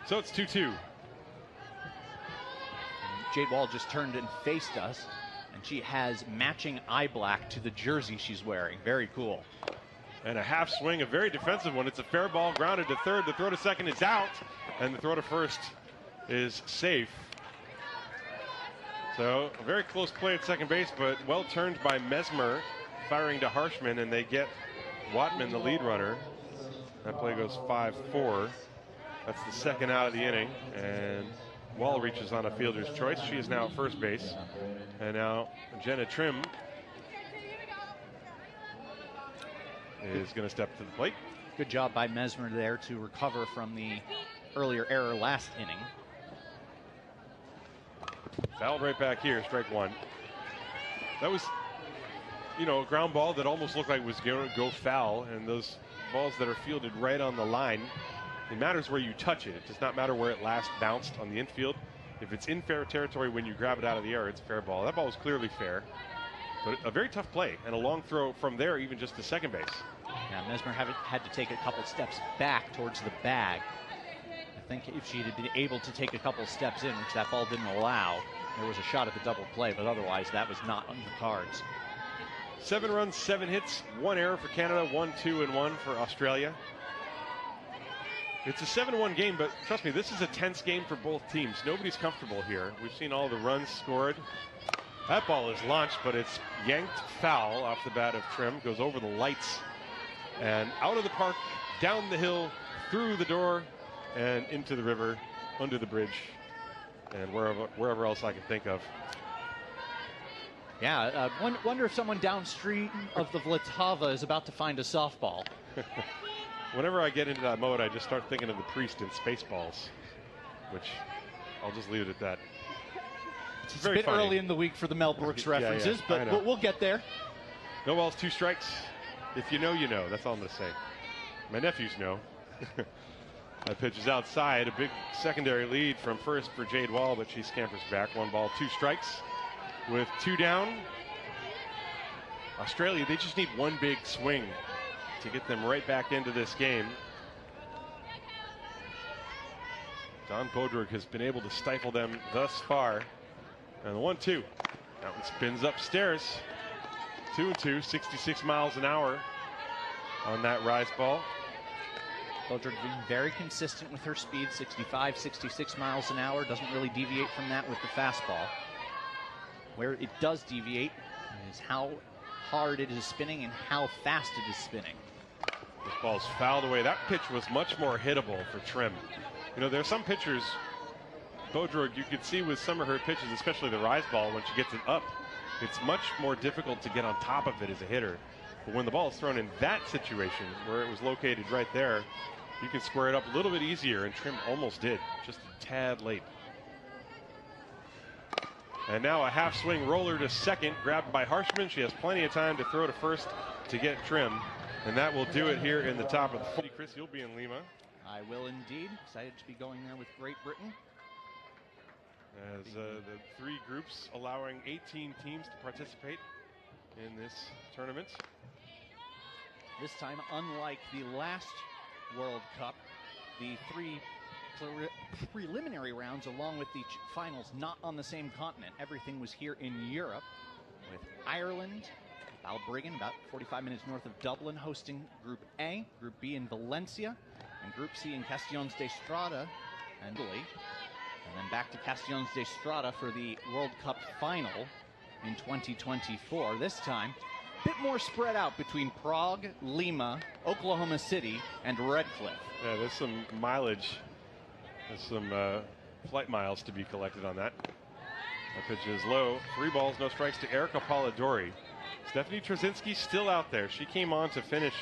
So it's 2-2. Jade Wall just turned and faced us, and she has matching eye black to the jersey she's wearing. Very cool. And a half swing, a very defensive one. It's a fair ball, grounded to third. The throw to second is out, and the throw to first is safe. So a very close play at second base, but well turned by Mesmer, firing to Harshman, and they get Watman, the lead runner. That play goes 5-4. That's the second out of the inning, and Wall reaches on a fielder's choice. She is now at first base, and now Jenna Trim is going to step to the plate. Good job by Mesmer there to recover from the earlier error last inning. Foul right back here, strike one. That was, a ground ball that almost looked like it was going to go foul, and those balls that are fielded right on the line, it matters where you touch it. It does not matter where it last bounced on the infield. If it's in fair territory when you grab it out of the air, it's a fair ball. That ball was clearly fair, but a very tough play, and a long throw from there, even just to second base. Yeah, Mesmer had to take a couple steps back towards the bag. I think if she had been able to take a couple steps in, which that ball didn't allow, there was a shot at the double play, but otherwise that was not on the cards. 7 runs, 7 hits, 1 error for Canada, 1-2-1 for Australia. It's a 7-1 game, but trust me, this is a tense game for both teams. Nobody's comfortable here. We've seen all the runs scored. That ball is launched, but it's yanked foul off the bat of Trim. Goes over the lights and out of the park, down the hill, through the door, and into the river, under the bridge, and wherever else I can think of. Yeah, wonder if someone downstream of the Vltava is about to find a softball. Whenever I get into that mode, I just start thinking of the priest in Spaceballs, which I'll just leave it at that. It's a bit funny. Early in the week for the Mel Brooks references, yeah, but we'll get there. No balls, 2 strikes. If you know, you know. That's all I'm going to say. My nephews know. That pitch is outside. A big secondary lead from first for Jade Wall, but she scampers back. 1 ball, 2 strikes. With 2 down, Australia, they just need 1 big swing to get them right back into this game. Don Bodrug has been able to stifle them thus far. And the 1-2. That one spins upstairs. 2-2, 66 miles an hour on that rise ball. Bodrug being very consistent with her speed, 65, 66 miles an hour. Doesn't really deviate from that with the fastball. Where it does deviate is how hard it is spinning and how fast it is spinning. This ball's fouled away. That pitch was much more hittable for Trim. There are some pitchers, Bodrug, you could see with some of her pitches, especially the rise ball, when she gets it up, it's much more difficult to get on top of it as a hitter. But when the ball is thrown in that situation, where it was located right there, you can square it up a little bit easier, and Trim almost did, just a tad late. And now a half swing roller to second, grabbed by Harshman. She has plenty of time to throw to first to get Trim, and that will do it here in the top of the 40. Chris, you'll be in Lima. I will indeed. Excited to be going there with Great Britain. As the 3 groups allowing 18 teams to participate in this tournament. This time, unlike the last World Cup, the 3 preliminary rounds along with the finals not on the same continent. Everything was here in Europe, with Ireland, Balbriggan, about 45 minutes north of Dublin, hosting Group A, Group B in Valencia, and Group C in Castellón de Estrada and Italy. And then back to Castellón de Estrada for the World Cup final in 2024. This time, a bit more spread out between Prague, Lima, Oklahoma City, and Redcliffe. Yeah, there's some mileage. There's some flight miles to be collected on that. That pitch is low. 3 balls, no strikes to Erica Polidori. Stephanie Trzynski still out there. She came on to finish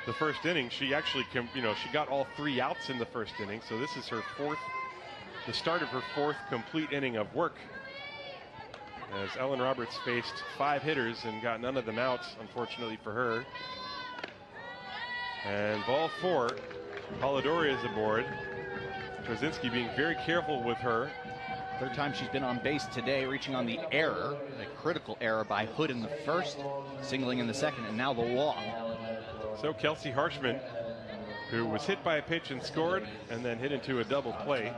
the first inning. She actually, she got all 3 outs in the first inning. So this is her the start of her 4th complete inning of work. As Ellen Roberts faced 5 hitters and got none of them out, unfortunately for her. And ball 4, Polidori is aboard. Trzynski being very careful with her. 3rd time she's been on base today, reaching on the error, a critical error by Hood in the 1st, singling in the 2nd, and now the walk. So Kelsey Harshman who was hit by a pitch and scored, and then hit into a double play.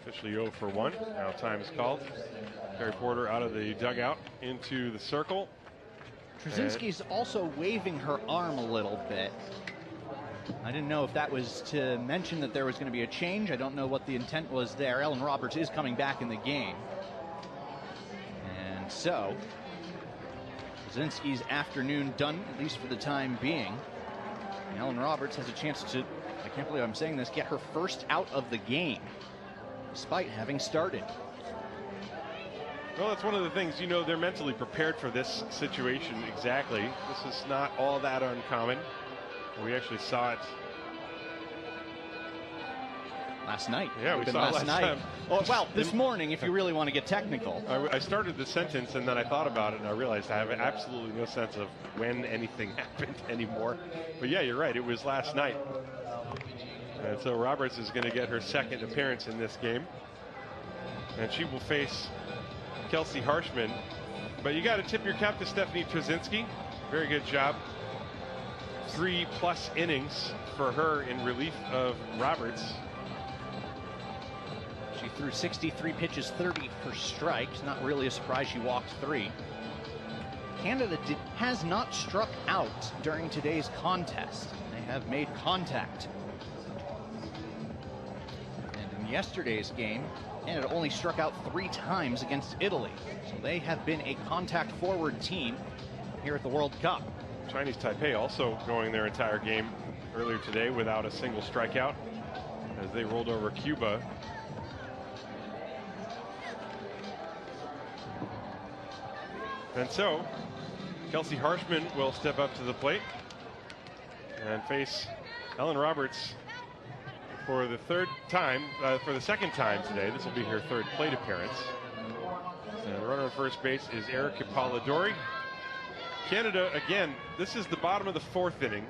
Officially 0 for 1. Now time is called. Carrie Porter out of the dugout into the circle. Trzynski's also waving her arm a little bit. I didn't know if that was to mention that there was going to be a change. I don't know what the intent was there. Ellen Roberts is coming back in the game. And so, Trzynski's afternoon done, at least for the time being. And Ellen Roberts has a chance to, I can't believe I'm saying this, get her first out of the game, despite having started. Well, that's one of the things, you know, they're mentally prepared for this situation exactly. This is not all that uncommon. We actually saw it last night. Yeah, we saw it last night. Oh, well, this morning, if you really want to get technical. I started the sentence and then I thought about it and I realized I have absolutely no sense of when anything happened anymore. But yeah, you're right. It was last night. And so Roberts is going to get her second appearance in this game. And she will face Kelsey Harshman. But you got to tip your cap to Stephanie Trzynski. Very good job. 3+ innings for her in relief of Roberts. She threw 63 pitches, 30 for strikes. Not really a surprise she walked 3. Canada has not struck out during today's contest. They have made contact. And in yesterday's game, Canada only struck out 3 times against Italy. So they have been a contact-forward team here at the World Cup. Chinese Taipei also going their entire game earlier today without a single strikeout as they rolled over Cuba. And so Kelsey Harshman will step up to the plate and face Ellen Roberts for the second time today. This will be her third plate appearance. And the runner on first base is Erica Polidori. Canada, again, this is the bottom of the 4th inning.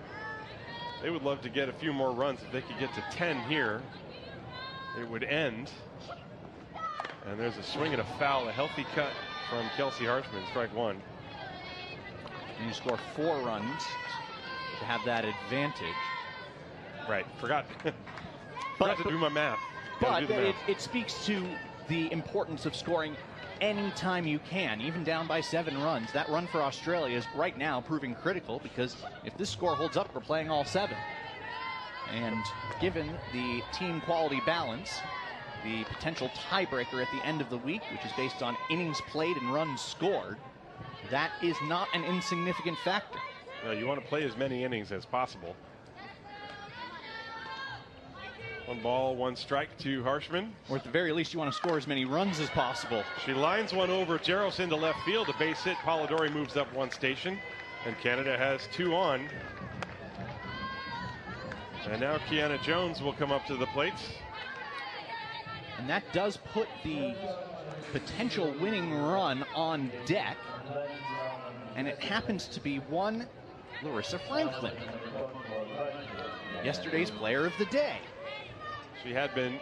They would love to get a few more runs. If they could get to 10 here, it would end. And there's a swing and a foul, a healthy cut from Kelsey Harshman, strike 1. And you score 4 runs to have that advantage. Right, forgot to do my math. But it speaks to the importance of scoring anytime you can, even down by 7 runs. That run for Australia is right now proving critical, because if this score holds up, we're playing all 7. And given the team quality balance, the potential tiebreaker at the end of the week, which is based on innings played and runs scored, that is not an insignificant factor. No, you want to play as many innings as possible. 1 ball, 1 strike to Harshman. Or at the very least, you want to score as many runs as possible. She lines one over Jaros into left field. A base hit. Polidori moves up 1 station. And Canada has 2 on. And now Kiana Jones will come up to the plate. And that does put the potential winning run on deck. And it happens to be one Larissa Franklin, yesterday's player of the day. She had been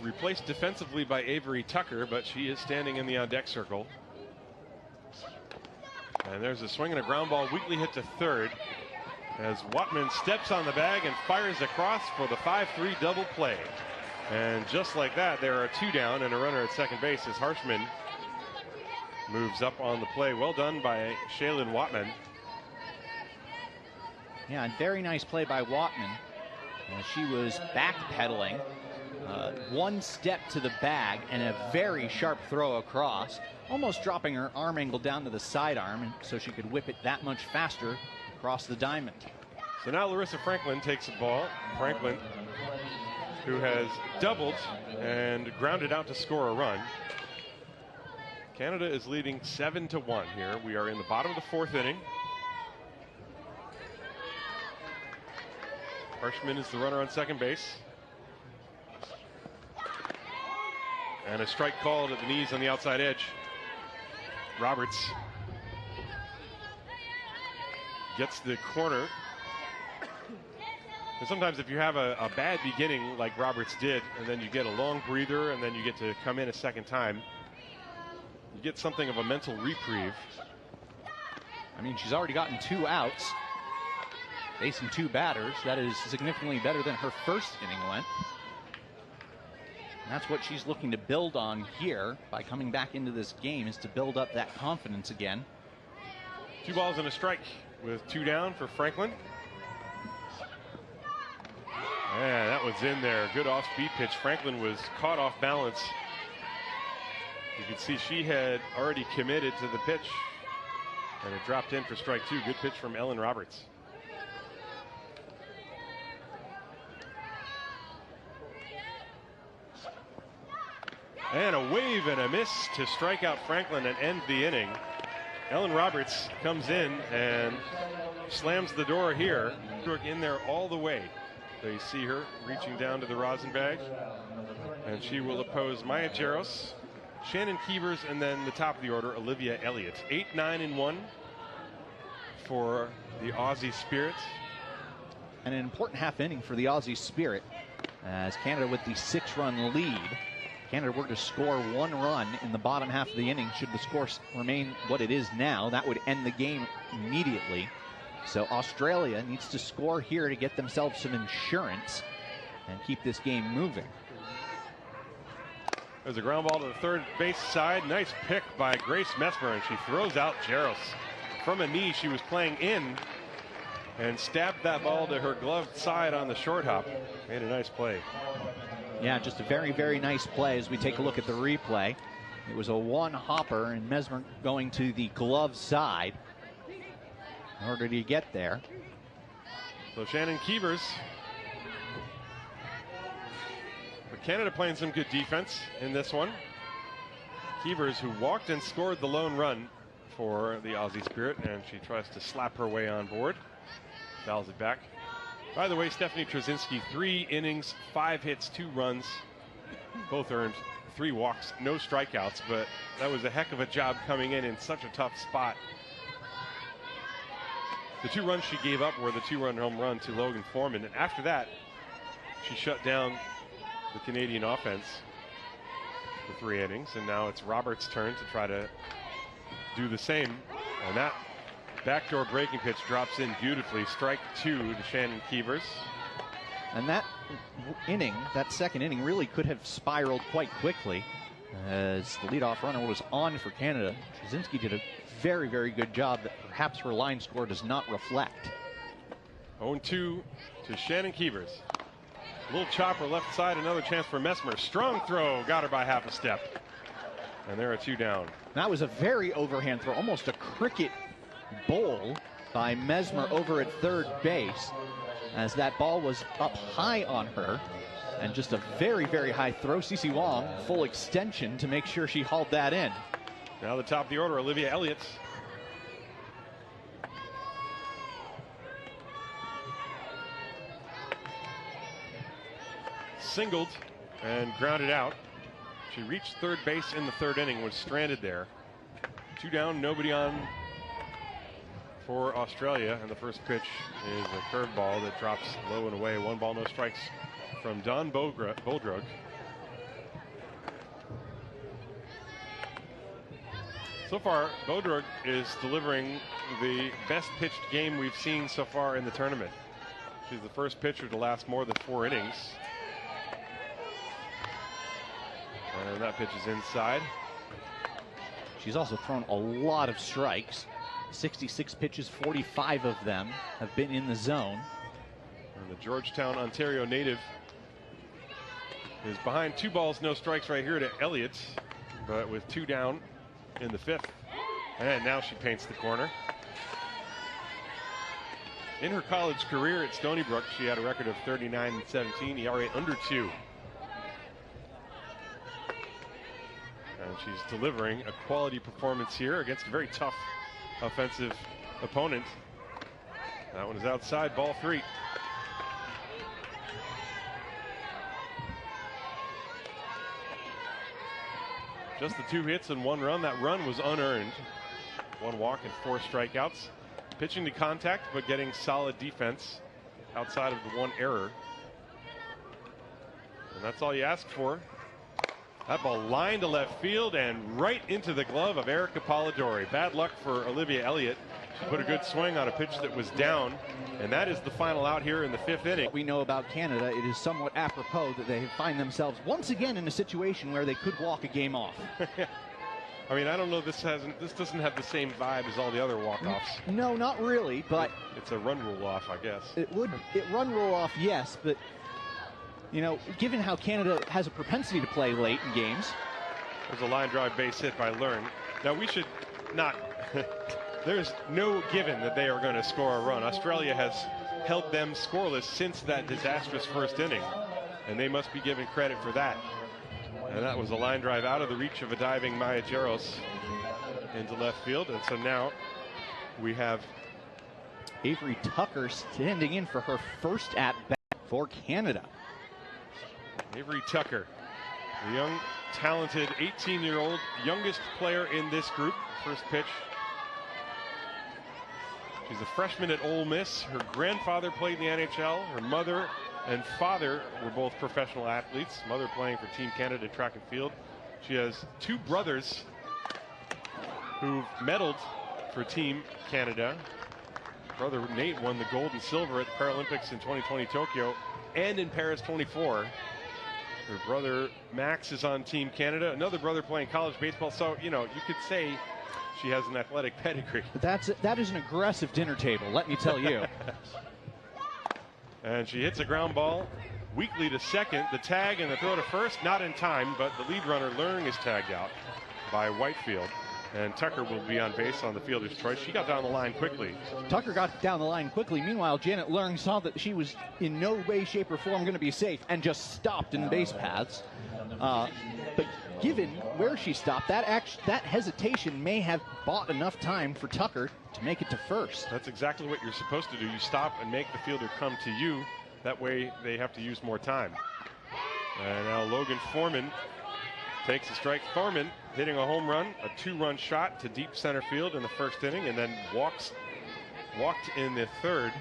replaced defensively by Avery Tucker, but she is standing in the on-deck circle. And there's a swing and a ground ball, weakly hit to third, as Watman steps on the bag and fires across for the 5-3 double play. And just like that, there are 2 down and a runner at second base as Harshman moves up on the play. Well done by Shaylin Watman. Yeah, and very nice play by Watman. She was backpedaling, 1 step to the bag, and a very sharp throw across, almost dropping her arm angle down to the sidearm, and so she could whip it that much faster across the diamond. So now Larissa Franklin takes the ball. Franklin, who has doubled and grounded out to score a run. Canada is leading 7-1 here. We are in the bottom of the 4th inning. Harshman is the runner on second base. And a strike called at the knees on the outside edge. Roberts gets the corner. And sometimes if you have a bad beginning like Roberts did, and then you get a long breather, and then you get to come in a second time, you get something of a mental reprieve. I mean, she's already gotten 2 outs. Facing 2 batters, that is significantly better than her first inning went. And that's what she's looking to build on here by coming back into this game, is to build up that confidence again. 2 balls and a strike with 2 down for Franklin. And that was in there. Good off-speed pitch. Franklin was caught off balance. You can see she had already committed to the pitch, and it dropped in for strike 2. Good pitch from Ellen Roberts. And a wave and a miss to strike out Franklin and end the inning. Ellen Roberts comes in and slams the door here. In there all the way. So you see her reaching down to the rosin bag. And she will oppose Maya Jaros, Shannon Keevers, and then the top of the order, Olivia Elliott. 8-9-1 for the Aussie Spirit. And an important half inning for the Aussie Spirit, as Canada with the 6-run lead. Canada were to score 1 run in the bottom half of the inning. Should the score remain what it is now, that would end the game immediately. So Australia needs to score here to get themselves some insurance and keep this game moving. There's a ground ball to the third base side. Nice pick by Grace Messmer, and she throws out Jaros. From a knee, she was playing in and stabbed that ball to her gloved side on the short hop. Made a nice play. Yeah, just a very, very nice play as we take a look at the replay. It was a 1-hopper, and Messmer going to the glove side in order to get there. So Shannon Keevers. But Canada playing some good defense in this one. Keevers, who walked and scored the lone run for the Aussie Spirit, and she tries to slap her way on board. Fouls it back. By the way, Stephanie Trzynski, 3 innings, 5 hits, 2 runs. Both earned 3 walks, no strikeouts, but that was a heck of a job coming in such a tough spot. The 2 runs she gave up were the 2-run home run to Logan Foreman, and after that, she shut down the Canadian offense for 3 innings, and now it's Roberts' turn to try to do the same. And that backdoor breaking pitch drops in beautifully. Strike 2 to Shannon Keevers. And that inning, that second inning, really could have spiraled quite quickly as the leadoff runner was on for Canada. Trzynski did a very, very good job that perhaps her line score does not reflect. 0-2 to Shannon Keevers. Little chopper left side, another chance for Messmer. Strong throw, got her by half a step. And there are 2 down. That was a very overhand throw, almost a cricket bowl by Messmer over at third base, as that ball was up high on her, and just a very, very high throw. Cece Wong, full extension to make sure she hauled that in. Now the top of the order, Olivia Elliott. Singled and grounded out. She reached third base in the 3rd inning, was stranded there. 2 down, nobody on for Australia, and the first pitch is a curveball that drops low and away. 1 ball, no strikes from Dawn Boldrug. So far, Boldrug is delivering the best pitched game we've seen so far in the tournament. She's the first pitcher to last more than 4 innings. And that pitch is inside. She's also thrown a lot of strikes. 66 pitches, 45 of them have been in the zone. And the Georgetown, Ontario native is behind 2 balls, no strikes right here to Elliott, but with 2 down in the 5th. And now she paints the corner. In her college career at Stony Brook, she had a record of 39-17, ERA under 2. And she's delivering a quality performance here against a very tough offensive opponent. That one is outside, ball 3. Just the 2 hits and 1 run. That run was unearned. 1 walk and 4 strikeouts. Pitching to contact, but getting solid defense outside of the 1 error. And that's all you ask for. That ball lined to left field and right into the glove of Erica Polidori. Bad luck for Olivia Elliott. She put a good swing on a pitch that was down, and that is the final out here in the 5th inning. We know about Canada, it is somewhat apropos that they find themselves once again in a situation where they could walk a game off. I mean, I don't know, this doesn't have the same vibe as all the other walk-offs. No, not really, but it's a run rule off, I guess. It run rule off, yes, but you know, given how Canada has a propensity to play late in games. There's a line drive base hit by Learn. Now we should not there's no given that they are going to score a run. Australia has held them scoreless since that disastrous 1st inning, and they must be given credit for that. And that was a line drive out of the reach of a diving Maya Jaros into left field. And so now we have Avery Tucker standing in for her first at-bat for Canada. Avery Tucker, the young, talented 18-year-old, youngest player in this group. First pitch. She's a freshman at Ole Miss. Her grandfather played in the NHL. Her mother and father were both professional athletes. Mother playing for Team Canada track and field. She has 2 brothers who've medaled for Team Canada. Brother Nate won the gold and silver at the Paralympics in 2020 Tokyo and in Paris 24. Her brother Max is on Team Canada. Another brother playing college baseball. So, you know, you could say she has an athletic pedigree. That is an aggressive dinner table, let me tell you. And she hits a ground ball weakly to second. The tag and the throw to first, not in time, but the lead runner Learning is tagged out by Whitefield. And Tucker will be on base on the fielder's choice. She got down the line quickly. Tucker got down the line quickly. Meanwhile, Janet Leung saw that she was in no way, shape, or form going to be safe and just stopped in base paths. But given where she stopped, that hesitation may have bought enough time for Tucker to make it to first. That's exactly what you're supposed to do. You stop and make the fielder come to you. That way they have to use more time. And now Logan Foreman takes a strike. Foreman hitting a home run, a 2-run shot to deep center field in the 1st inning, and then walked in the 3rd.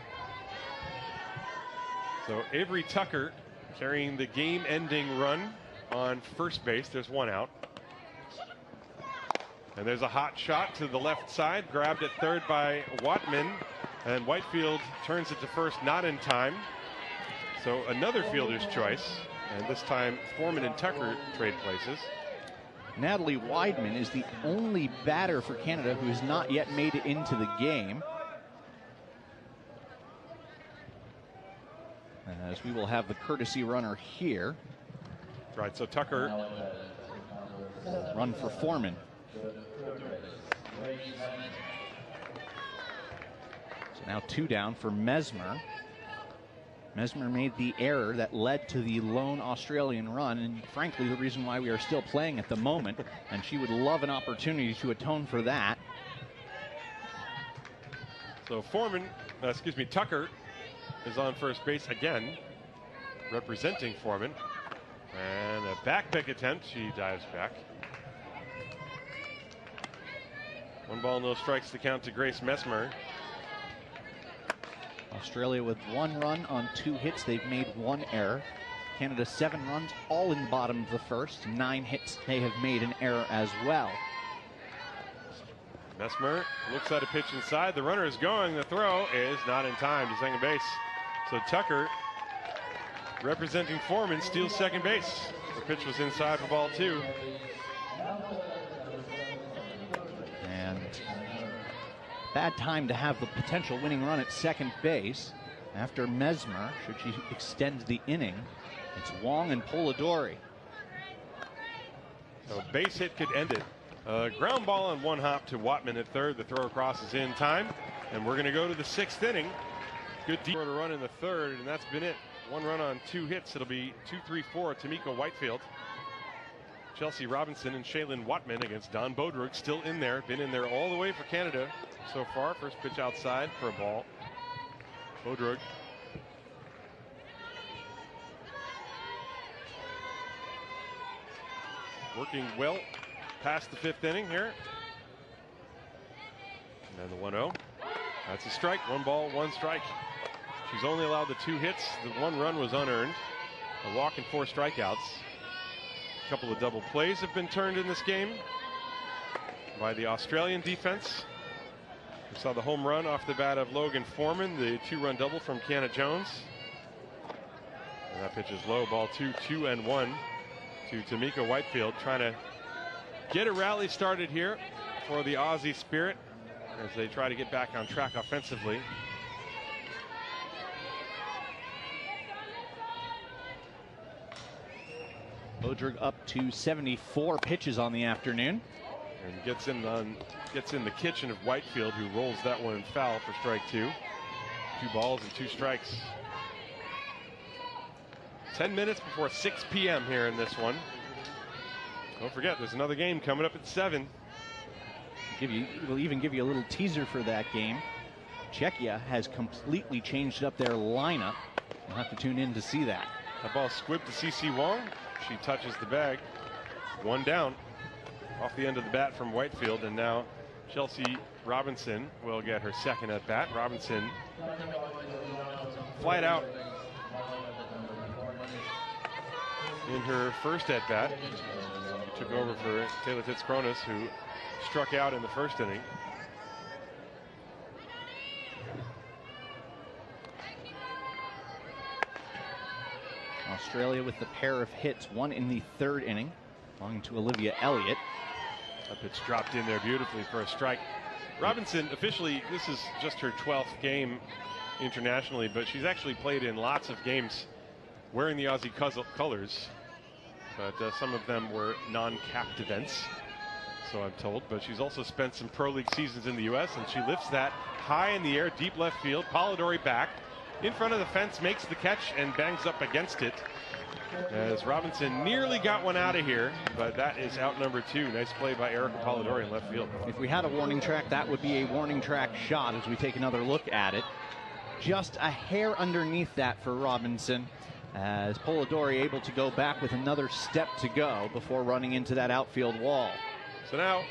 So Avery Tucker carrying the game-ending run on first base. There's 1 out. And there's a hot shot to the left side, grabbed at 3rd by Watman, and Whitefield turns it to first, not in time. So another fielder's choice, and this time Foreman and Tucker trade places. Natalie Weidman is the only batter for Canada who has not yet made it into the game. As we will have the courtesy runner here. Right, so Tucker run for Foreman. So now 2 down for Mesmer. Mesmer made the error that led to the lone Australian run, and frankly the reason why we are still playing at the moment, and she would love an opportunity to atone for that. So Tucker is on first base again, representing Foreman. And a back pick attempt, she dives back. 1 ball, no strikes to count to Grace Mesmer. Australia with 1 run on 2 hits. They've made 1 error. Canada 7 runs, all in the bottom of the 1st. 9 hits. They have made an error as well. Mesmer looks at a pitch inside. The runner is going. The throw is not in time to second base. So Tucker, representing Foreman, steals second base. The pitch was inside for ball 2. And bad time to have the potential winning run at second base after Mesmer, should she extend the inning. It's Wong and Polidori. So base hit could end it. Ground ball on 1 hop to Watman at 3rd. The throw across is in time. And we're going to go to the 6th inning. Good deep run in the 3rd, and that's been it. 1 run on 2 hits. It'll be 2-3-4. Tamika Whitefield, Chelsea Robinson, and Shaylin Watman against Don Bodrug. Still in there. Been in there all the way for Canada so far. First pitch outside for a ball. Bodrug. Working well past the 5th inning here. And then the 1-0. That's a strike. 1 ball, 1 strike. She's only allowed the 2 hits. The 1 run was unearned. A walk and 4 strikeouts. A couple of double plays have been turned in this game by the Australian defense. We saw the home run off the bat of Logan Foreman, the 2-run double from Kiana Jones. And that pitch is low, ball 2, 2-1 to Tamika Whitefield, trying to get a rally started here for the Aussie Spirit as they try to get back on track offensively. Bodrug up to 74 pitches on the afternoon. And gets in the kitchen of Whitefield, who rolls that one foul for strike 2. 2 balls and 2 strikes. 10 minutes before 6 p.m. here in this one. Don't forget, there's another game coming up at 7. We'll even give you a little teaser for that game. Czechia has completely changed up their lineup. You'll have to tune in to see that. That ball squibbed to CeCe Wong. She touches the bag. 1 down off the end of the bat from Whitefield, and now Chelsea Robinson will get her second at bat. Robinson flied out in her first at bat. Took over for Taylor Titz-Cronus, who struck out in the first inning. Australia with the pair of hits, one in the 3rd inning, belonging to Olivia Elliott. That pitch dropped in there beautifully for a strike. Robinson, officially, this is just her 12th game internationally, but she's actually played in lots of games wearing the Aussie colors. But some of them were non-capped events, so I'm told. But she's also spent some Pro League seasons in the U.S., and she lifts that high in the air, deep left field. Polidori back in front of the fence, makes the catch and bangs up against it, as Robinson nearly got one out of here, but that is out number 2. Nice play by Erica Polidori in left field. If we had a warning track, that would be a warning track shot as we take another look at it. Just a hair underneath that for Robinson, as Polidori able to go back with another step to go before running into that outfield wall. So now,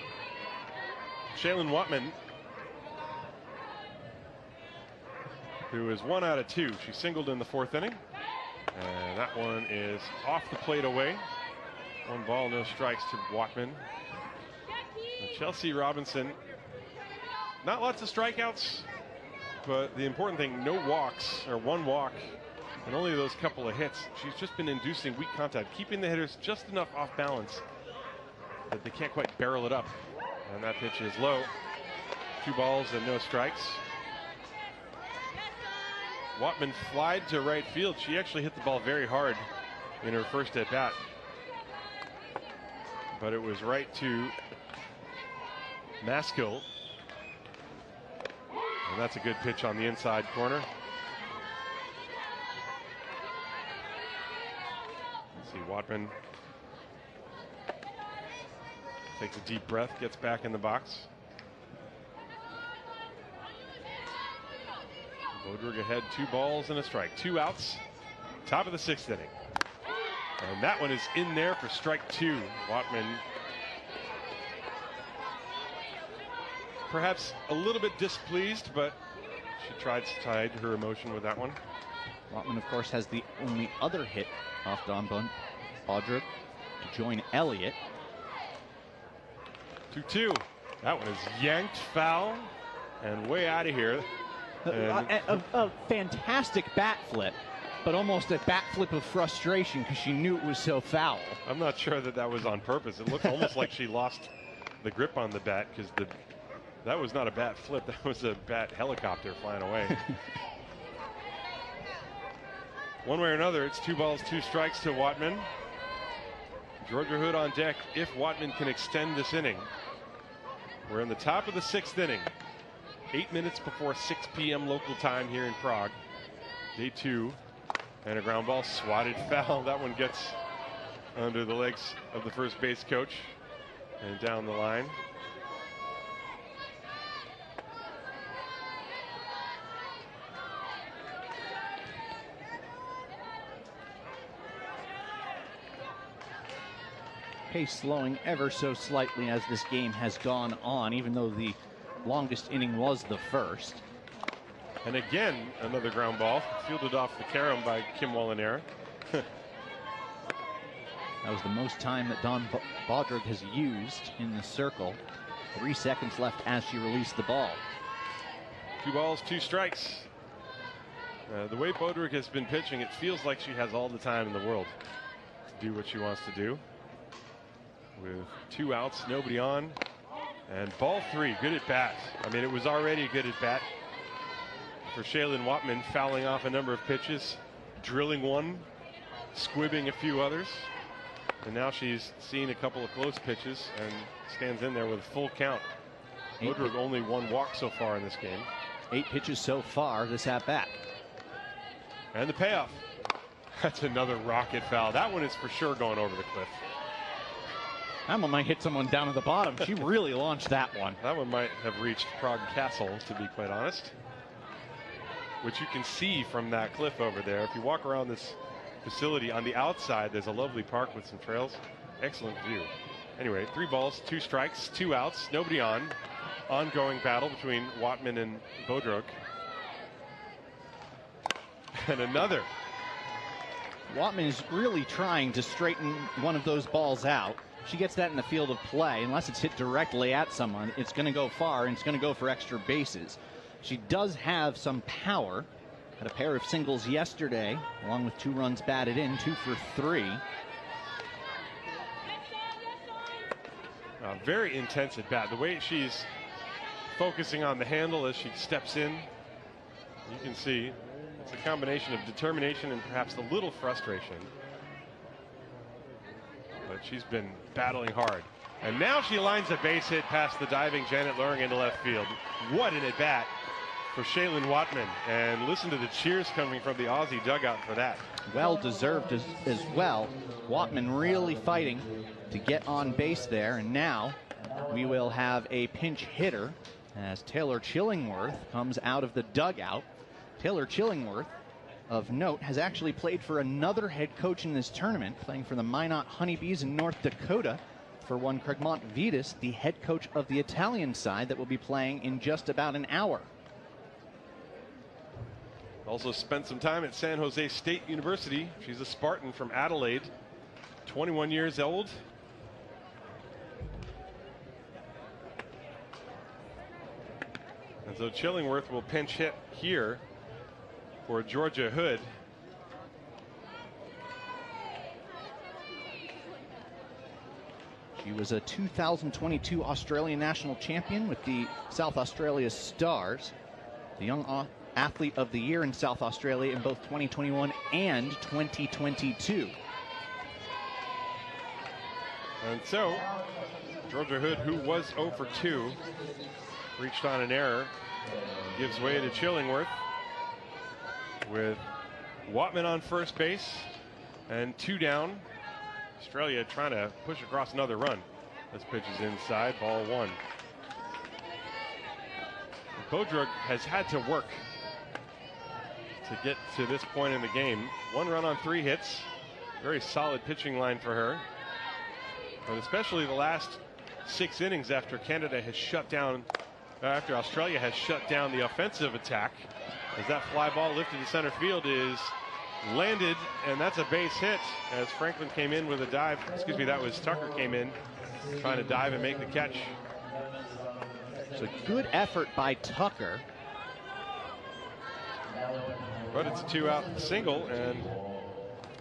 Shaylin Watman, who is 1 out of 2. She singled in the 4th inning. And that one is off the plate away. 1 ball, no strikes to Watman. And Chelsea Robinson, not lots of strikeouts, but the important thing, no walks, or 1 walk, and only those couple of hits. She's just been inducing weak contact, keeping the hitters just enough off balance that they can't quite barrel it up. And that pitch is low. 2 balls and no strikes. Watman flied to right field. She actually hit the ball very hard in her first at bat, but it was right to Maskill, and that's a good pitch on the inside corner. Let's see, Watman takes a deep breath, gets back in the box. Bodrug ahead, 2 balls and a strike, 2 outs, top of the 6th inning. And that one is in there for strike 2. Watman perhaps a little bit displeased, but she tried to hide her emotion with that one. Watman, of course, has the only other hit off Dawn Bodrug to join Elliott. 2-2. That one is yanked foul and way out of here. A fantastic bat flip, but almost a bat flip of frustration because she knew it was so foul. I'm not sure that was on purpose. It looked almost like she lost the grip on the bat, because that was not a bat flip. That was a bat helicopter flying away. One way or another, it's 2 balls, 2 strikes to Watman. Georgia Hood on deck if Watman can extend this inning. We're in the top of the 6th inning. 8 minutes before 6 p.m. local time here in Prague. Day 2. And a ground ball, swatted foul. That one gets under the legs of the first base coach and down the line. Pace slowing ever so slightly as this game has gone on, even though the longest inning was the first. And again, another ground ball, fielded off the carom by Kim Wallenera. That was the most time that Dawn Bodrug has used in the circle. 3 seconds left as she released the ball. 2 balls, 2 strikes. The way Bodrick has been pitching, it feels like she has all the time in the world to do what she wants to do. With 2 outs, nobody on, and ball 3, good at bat. I mean, it was already good at bat for Shaylin Watman, fouling off a number of pitches, drilling one, squibbing a few others, and now she's seen a couple of close pitches and stands in there with a full count. Bodrick only 1 walk so far in this game. 8 pitches so far this at bat. And the payoff. That's another rocket foul. That one is for sure going over the cliff. That one might hit someone down at the bottom. She really launched that one. That one might have reached Prague Castle, to be quite honest. Which you can see from that cliff over there. If you walk around this facility on the outside, there's a lovely park with some trails. Excellent view. Anyway, 3 balls, 2 strikes, 2 outs, nobody on. Ongoing battle between Watman and Bodrick. And another. Watman is really trying to straighten one of those balls out. She gets that in the field of play. Unless it's hit directly at someone, it's going to go far, and it's going to go for extra bases. She does have some power. Had a pair of singles yesterday, along with 2 runs batted in, 2 for 3. Very intense at bat. The way she's focusing on the handle as she steps in, you can see it's a combination of determination and perhaps a little frustration. But she's been battling hard. And now she lines a base hit past the diving Janet Luring into left field. What an at bat for Shaylin Watman. And listen to the cheers coming from the Aussie dugout for that. Well deserved as well. Watman really fighting to get on base there. And now we will have a pinch hitter as Taylor Chillingworth comes out of the dugout. Taylor Chillingworth, of note, has actually played for another head coach in this tournament, playing for the Minot Honeybees in North Dakota for one Craigmont Vitas, the head coach of the Italian side that will be playing in just about an hour. Also spent some time at San Jose State University. She's a Spartan from Adelaide, 21 years old. And so Chillingworth will pinch hit here for Georgia Hood. She was a 2022 Australian national champion with the South Australia Stars, the Young Athlete of the Year in South Australia in both 2021 and 2022. And so Georgia Hood, who was 0 for 2, reached on an error, gives way to Chillingworth with Watman on first base and 2 down. Australia trying to push across another run. This pitch is inside, ball 1. Bodrick has had to work to get to this point in the game. 1 run on 3 hits. Very solid pitching line for her. But especially the last 6 innings after Canada has shut down, after Australia has shut down the offensive attack, as that fly ball lifted to center field is landed, and that's a base hit as Franklin came in with a dive. Excuse me, that was Tucker came in trying to dive and make the catch. It's a good effort by Tucker. But it's a 2-out single, and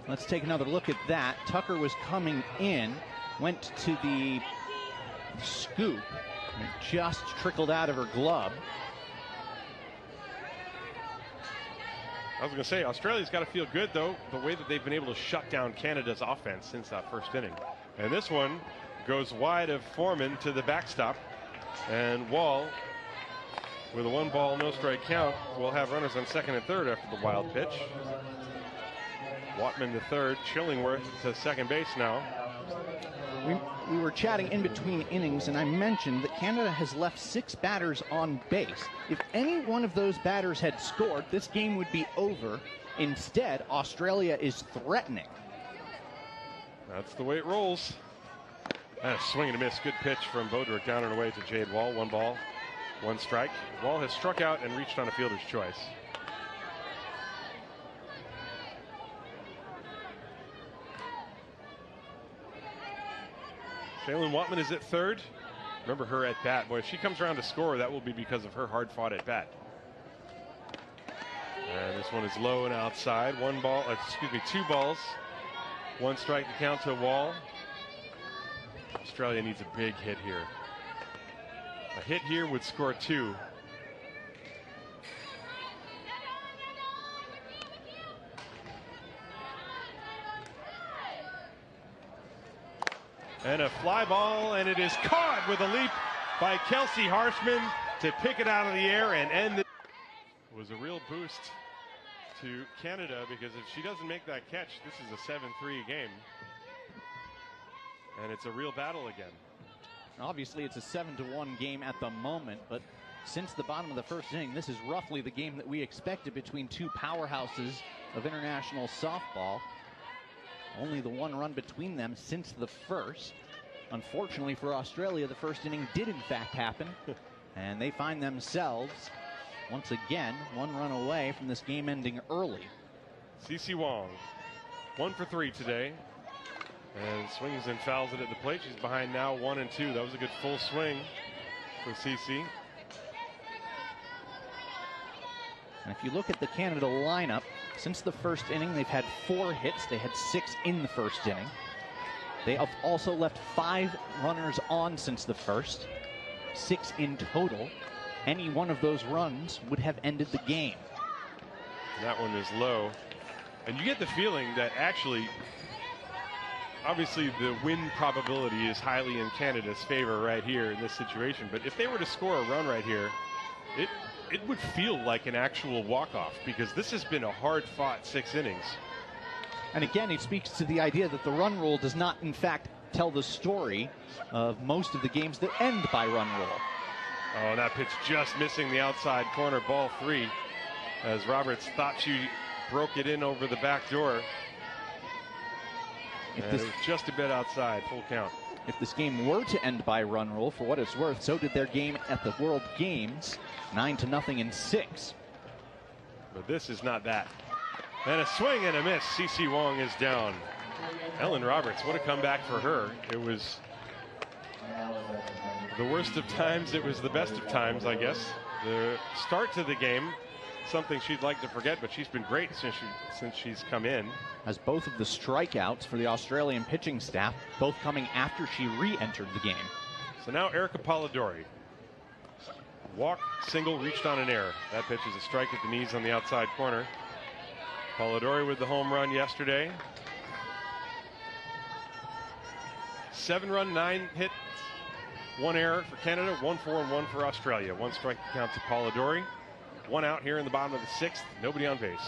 let's take another look at that. Tucker was coming in, went to the scoop, and it just trickled out of her glove. I was going to say, Australia's got to feel good, though, the way that they've been able to shut down Canada's offense since that first inning. And this one goes wide of Foreman to the backstop. And Wall, with a 1-ball, no-strike count, will have runners on second and third after the wild pitch. Watman to third, Chillingworth to second base now. We were chatting in between innings, and I mentioned that Canada has left 6 batters on base. If any one of those batters had scored, this game would be over. Instead, Australia is threatening. That's the way it rolls. And a swing and a miss. Good pitch from Bodrick down and away to Jade Wall. 1 ball, 1 strike. Wall has struck out and reached on a fielder's choice. Shaylin Watman is at third. Remember her at bat. Boy, if she comes around to score, that will be because of her hard-fought at bat. And this one is low and outside. Two balls. One strike to count to a wall. Australia needs a big hit here. A hit here would score 2. And a fly ball, and it is caught with a leap by Kelsey Harshman to pick it out of the air and end it. It was a real boost to Canada, because if she doesn't make that catch, this is a 7-3 game. And it's a real battle again. Obviously, it's a 7-1 game at the moment, but since the bottom of the first inning, this is roughly the game that we expected between two powerhouses of international softball. Only the one run between them since the first. Unfortunately for Australia, the first inning did in fact happen, and they find themselves once again 1 run away from this game ending early. CeCe Wong, 1 for 3 today, and swings and fouls it at the plate. She's behind now 1-2. That was a good full swing for CeCe. And if you look at the Canada lineup, since the first inning, they've had 4 hits. They had 6 in the first inning. They have also left 5 runners on since the first, 6 in total. Any one of those runs would have ended the game. That one is low. And you get the feeling that actually, obviously the win probability is highly in Canada's favor right here in this situation. But if they were to score a run right here, it would feel like an actual walk-off, because this has been a hard-fought 6 innings. And again, it speaks to the idea that the run rule does not, in fact, tell the story of most of the games that end by run rule. Oh, and that pitch just missing the outside corner, ball 3, as Roberts thought she broke it in over the back door. And it was just a bit outside, full count. If this game were to end by run rule, for what it's worth, so did their game at the World Games, 9-0 in 6. But this is not that. And a swing and a miss. CeCe Wong is down. Ellen Roberts, what a comeback for her. It was the worst of times. It was the best of times, I guess. The start to the game, something she'd like to forget, but she's been great since she's come in. Has both of the strikeouts for the Australian pitching staff, both coming after she re-entered the game. So now Erica Polidori. Walk, single, reached on an error. That pitch is a strike at the knees on the outside corner. Polidori with the home run yesterday. 7-run, 9 hits, 1 error for Canada, 1 for and 1 for Australia. 1 strike count to Polidori. 1 out here in the bottom of the 6th. Nobody on base.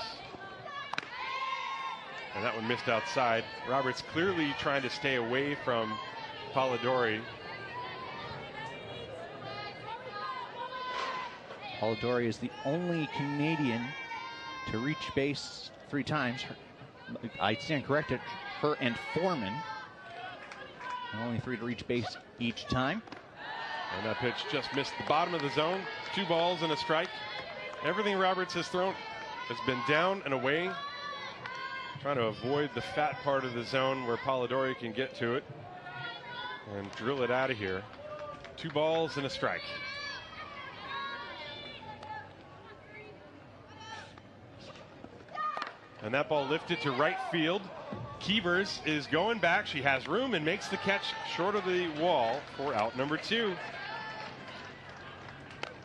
And that one missed outside. Roberts clearly trying to stay away from Polidori. Polidori is the only Canadian to reach base 3 times. I stand corrected. Her and Foreman. And only 3 to reach base each time. And that pitch just missed the bottom of the zone. 2 balls and a strike. Everything Roberts has thrown has been down and away, trying to avoid the fat part of the zone where Polidori can get to it and drill it out of here. 2 balls and a strike. And that ball lifted to right field. Keevers is going back. She has room and makes the catch short of the wall for out number 2.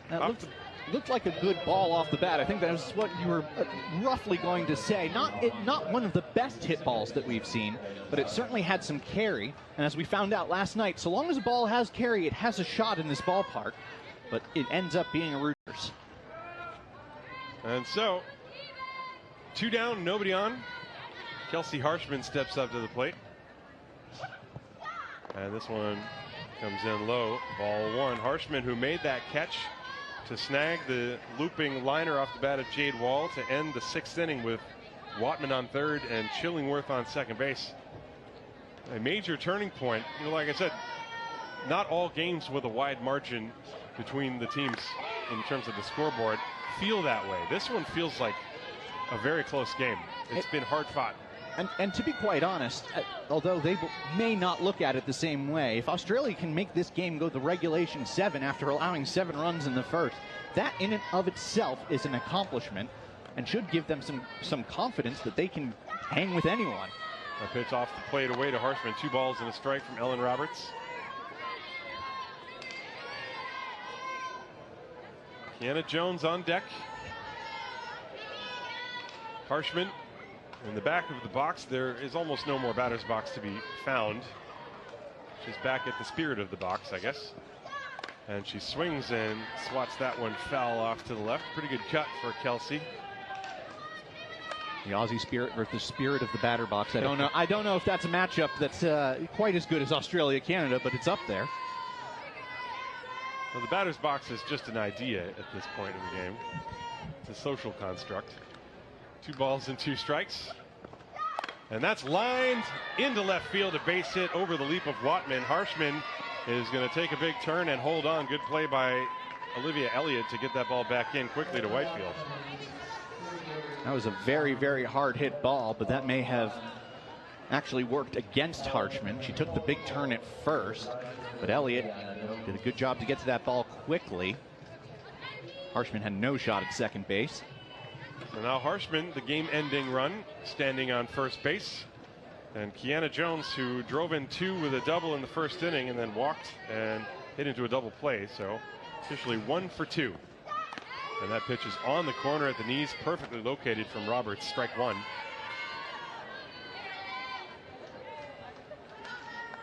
That looked like a good ball off the bat. I think that was what you were roughly going to say. Not one of the best hit balls that we've seen, but it certainly had some carry. And as we found out last night, so long as a ball has carry, it has a shot in this ballpark. But it ends up being a rooters. And so, 2 down, nobody on. Kelsey Harshman steps up to the plate. And this one comes in low, ball 1. Harshman, who made that catch to snag the looping liner off the bat of Jade Wall to end the 6th inning with Watman on 3rd and Chillingworth on 2nd base. A major turning point. You know, like I said, not all games with a wide margin between the teams in terms of the scoreboard feel that way. This one feels like a very close game. It's been hard fought. And to be quite honest, although they may not look at it the same way, if Australia can make this game go the regulation 7 after allowing 7 runs in the first, that in and of itself is an accomplishment. and should give them some confidence that they can hang with anyone. A pitch off the plate away to Harshman. 2 balls and a strike from Ellen Roberts. Kiana Jones on deck. Harshman in the back of the box. There is almost no more batter's box to be found. She's back at the spirit of the box, I guess. And she swings and swats that one foul off to the left. Pretty good cut for Kelsey. The Aussie spirit versus the spirit of the batter box. I don't know if that's a matchup that's quite as good as Australia-Canada, but it's up there. Well, the batter's box is just an idea at this point in the game. It's a social construct. 2 balls and 2 strikes. And that's lined into left field, a base hit over the leap of Watman. Harshman is going to take a big turn and hold on. Good play by Olivia Elliott to get that ball back in quickly to Whitefield. That was a very, very hard hit ball, but that may have actually worked against Harshman. She took the big turn at first, but Elliott did a good job to get to that ball quickly. Harshman had no shot at second base. So now Harshman, the game-ending run, standing on first base. And Kiana Jones, who drove in 2 with a double in the first inning and then walked and hit into a double play. So officially 1 for 2. And that pitch is on the corner at the knees, perfectly located from Roberts, strike 1.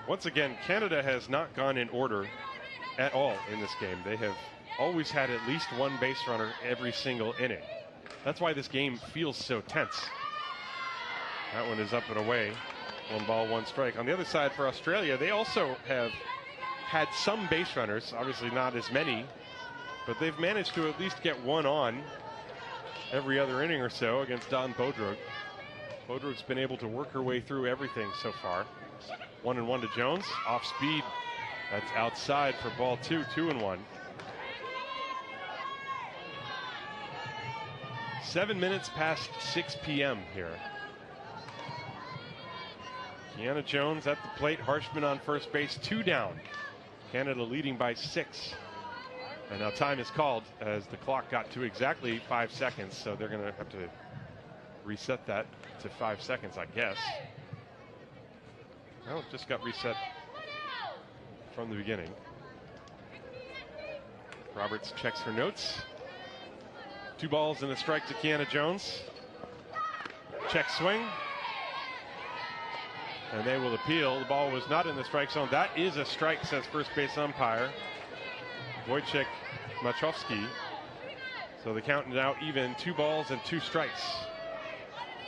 Once again, Canada has not gone in order at all in this game. They have always had at least 1 base runner every single inning. That's why this game feels so tense. That one is up and away. 1 ball, 1 strike. On the other side for Australia, they also have had some base runners, obviously not as many, but they've managed to at least get 1 on every other inning or so against Dawn Bodrug. Bodrug's been able to work her way through everything so far. 1-1 to Jones, off speed. That's outside for ball 2, 2-1. 7 minutes past 6 p.m. here. Kiana Jones at the plate, Harshman on first base, 2 down. Canada leading by 6. And now time is called as the clock got to exactly 5 seconds, so they're going to have to reset that to 5 seconds, I guess. Oh, it just got reset from the beginning. Roberts checks her notes. 2 balls and a strike to Kiana Jones. Check swing. And they will appeal. The ball was not in the strike zone. That is a strike, says first base umpire Wojciech Machowski. So the count now even, 2 balls and 2 strikes.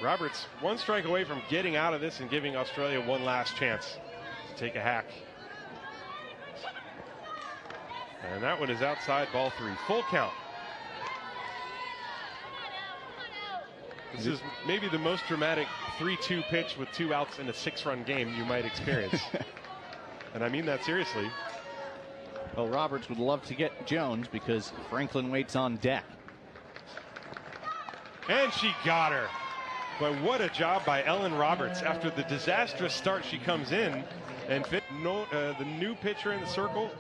Roberts 1 strike away from getting out of this and giving Australia 1 last chance to take a hack. And that one is outside, ball 3. Full count. This is maybe the most dramatic 3-2 pitch with 2 outs in a 6-run game you might experience. And I mean that seriously. Well, Roberts would love to get Jones because Franklin waits on deck. And she got her. But what a job by Ellen Roberts. After the disastrous start, she comes in and the new pitcher in the circle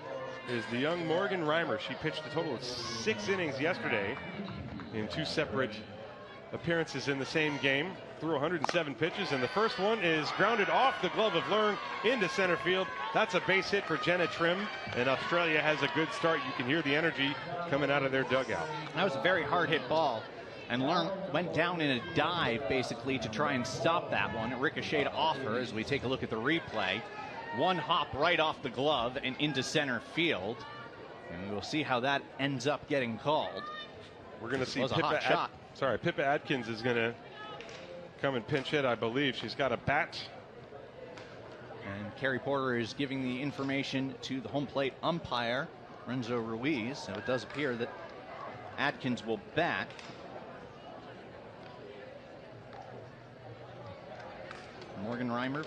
is the young Morgan Reimer. She pitched a total of 6 innings yesterday in 2 separate appearances in the same game. Threw 107 pitches, and the first one is grounded off the glove of Leung into center field. That's a base hit for Jenna Trim, and Australia has a good start. You can hear the energy coming out of their dugout. That was a very hard hit ball, and Leung went down in a dive basically to try and stop that one. It ricocheted off her as we take a look at the replay. 1 hop right off the glove and into center field, and we will see how that ends up getting called. We're going to see Pippa Adkins is going to come and pinch hit, I believe. She's got a bat. And Carrie Porter is giving the information to the home plate umpire, Renzo Ruiz. So it does appear that Adkins will bat. Morgan Reimer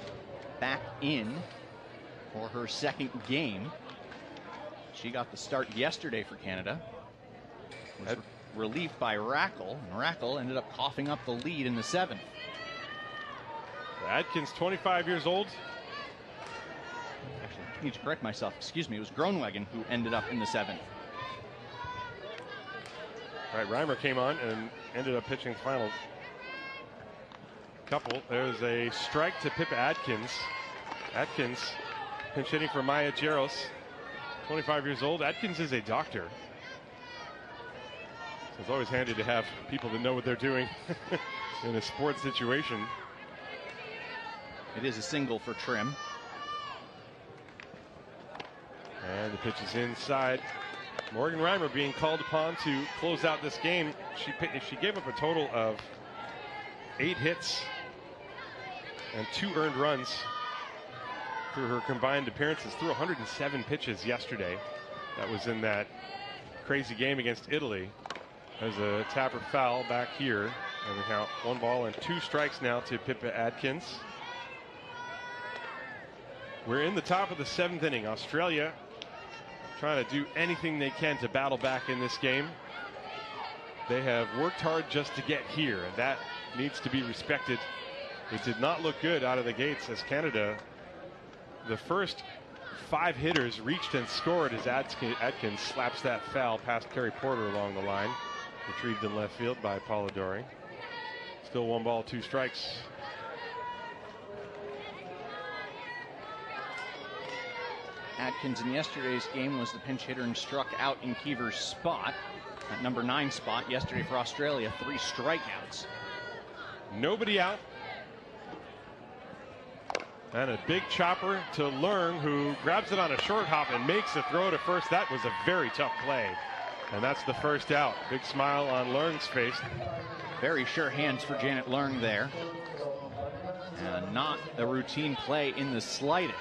back in for her 2nd game. She got the start yesterday for Canada. Was relieved by Rackle, and Rackle ended up coughing up the lead in the 7th. Adkins, 25 years old. Actually, I need to correct myself. Excuse me, it was Groenwegen who ended up in the 7th. All right, Reimer came on and ended up pitching the final couple. There's a strike to Pippa Adkins. Adkins pinch hitting for Maya Jaros, 25 years old. Adkins is a doctor. So it's always handy to have people that know what they're doing in a sports situation. It is a single for Trim. And the pitch is inside. Morgan Reimer being called upon to close out this game. She gave up a total of 8 hits and 2 earned runs through her combined appearances, through 107 pitches yesterday. That was in that crazy game against Italy. There's a tapper foul back here, and we count 1 ball and 2 strikes now to Pippa Adkins. We're in the top of the 7th inning. Australia trying to do anything they can to battle back in this game. They have worked hard just to get here, and that needs to be respected. It did not look good out of the gates as Canada, the first 5 hitters reached and scored as Adkins slaps that foul past Kerry Porter along the line. Retrieved in left field by Polidori. Still 1 ball, 2 strikes. Adkins in yesterday's game was the pinch hitter and struck out in Keever's spot. At number 9 spot yesterday for Australia, 3 strikeouts. Nobody out. And a big chopper to Leung, who grabs it on a short hop and makes a throw to first. That was a very tough play. And that's the first out. Big smile on Leung's face. Very sure hands for Janet Leung there. And not a routine play in the slightest.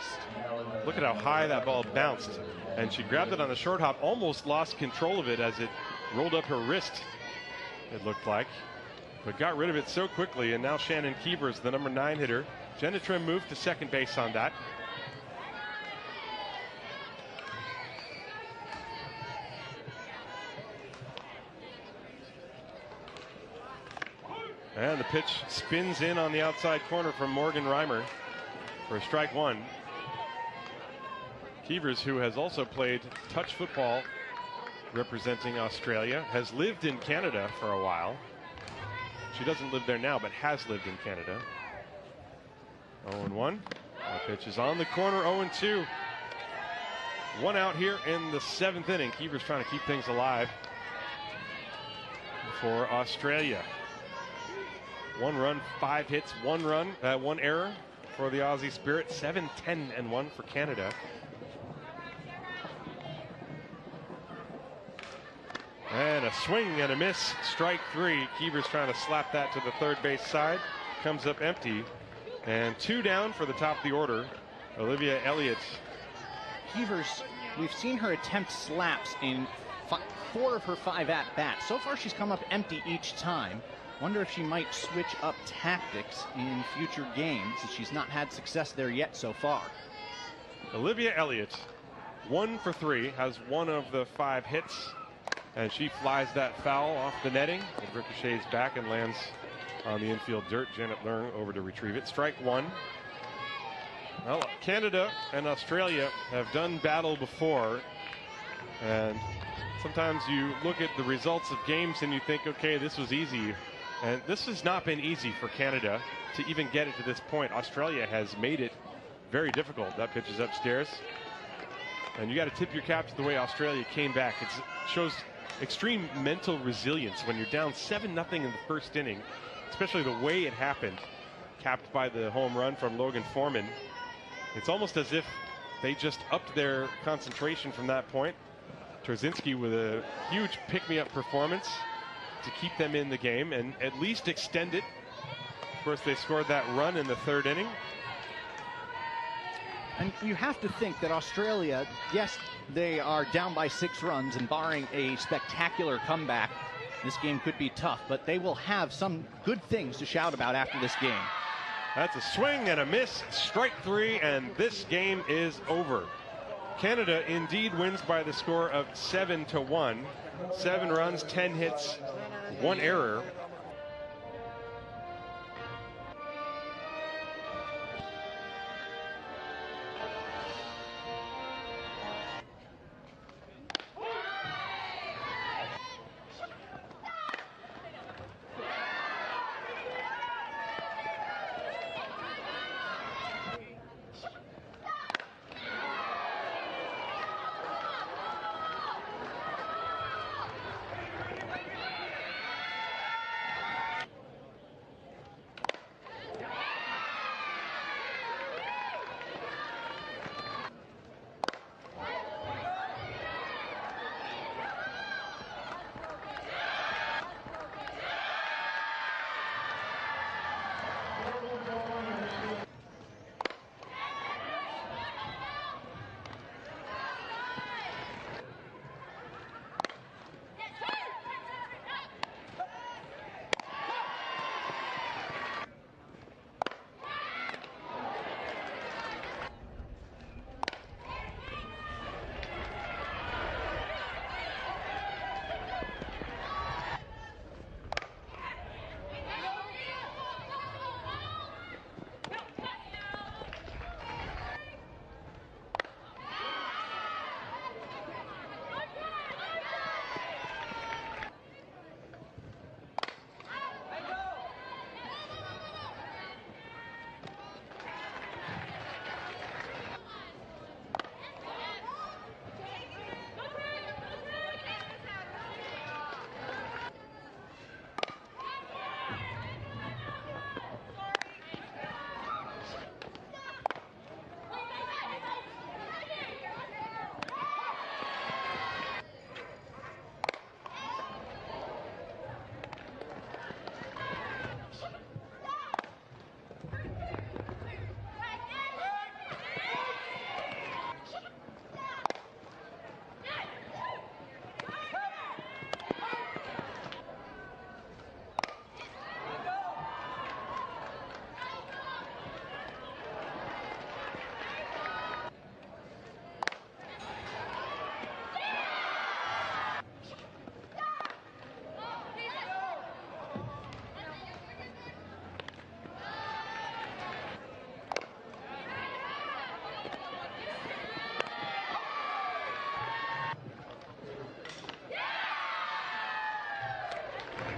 Look at how high that ball bounced. And she grabbed it on the short hop, almost lost control of it as it rolled up her wrist, it looked like. But got rid of it so quickly, and now Shannon Keevers, the number 9 hitter. Jenna Trim moved to second base on that. And the pitch spins in on the outside corner from Morgan Reimer for strike 1. Keevers, who has also played touch football representing Australia, has lived in Canada for a while. She doesn't live there now, but has lived in Canada. 0-1. That pitch is on the corner, 0-2. 1 out here in the 7th inning. Keevers trying to keep things alive for Australia. 1 run, 5 hits, 1 error for the Aussie Spirit. 7-10-1 for Canada. And a swing and a miss, strike 3. Keevers trying to slap that to the third base side. Comes up empty. And 2 down for the top of the order, Olivia Elliott. Keevers, we've seen her attempt slaps in 4 of her 5 at-bats. So far she's come up empty each time. Wonder if she might switch up tactics in future games, as she's not had success there yet so far. Olivia Elliott, 1 for 3, has 1 of the 5 hits. And she flies that foul off the netting. It ricochets back and lands on the infield dirt. Janet Leung over to retrieve it. Strike 1. Well, Canada and Australia have done battle before. And sometimes you look at the results of games and you think, okay, this was easy. And this has not been easy for Canada to even get it to this point. Australia has made it very difficult. That pitch is upstairs. And you got to tip your cap to the way Australia came back. It shows extreme mental resilience when you're down 7-0 in the first inning, especially the way it happened, capped by the home run from Logan Foreman. It's almost as if they just upped their concentration from that point. Trzynski with a huge pick-me-up performance to keep them in the game and at least extend it. Of course, they scored that run in the 3rd inning. And you have to think that Australia, yes, they are down by 6 runs, and barring a spectacular comeback, this game could be tough, but they will have some good things to shout about after this game. That's a swing and a miss, strike 3, and this game is over. Canada indeed wins by the score of 7-1. 7 runs, 10 hits, 1 error.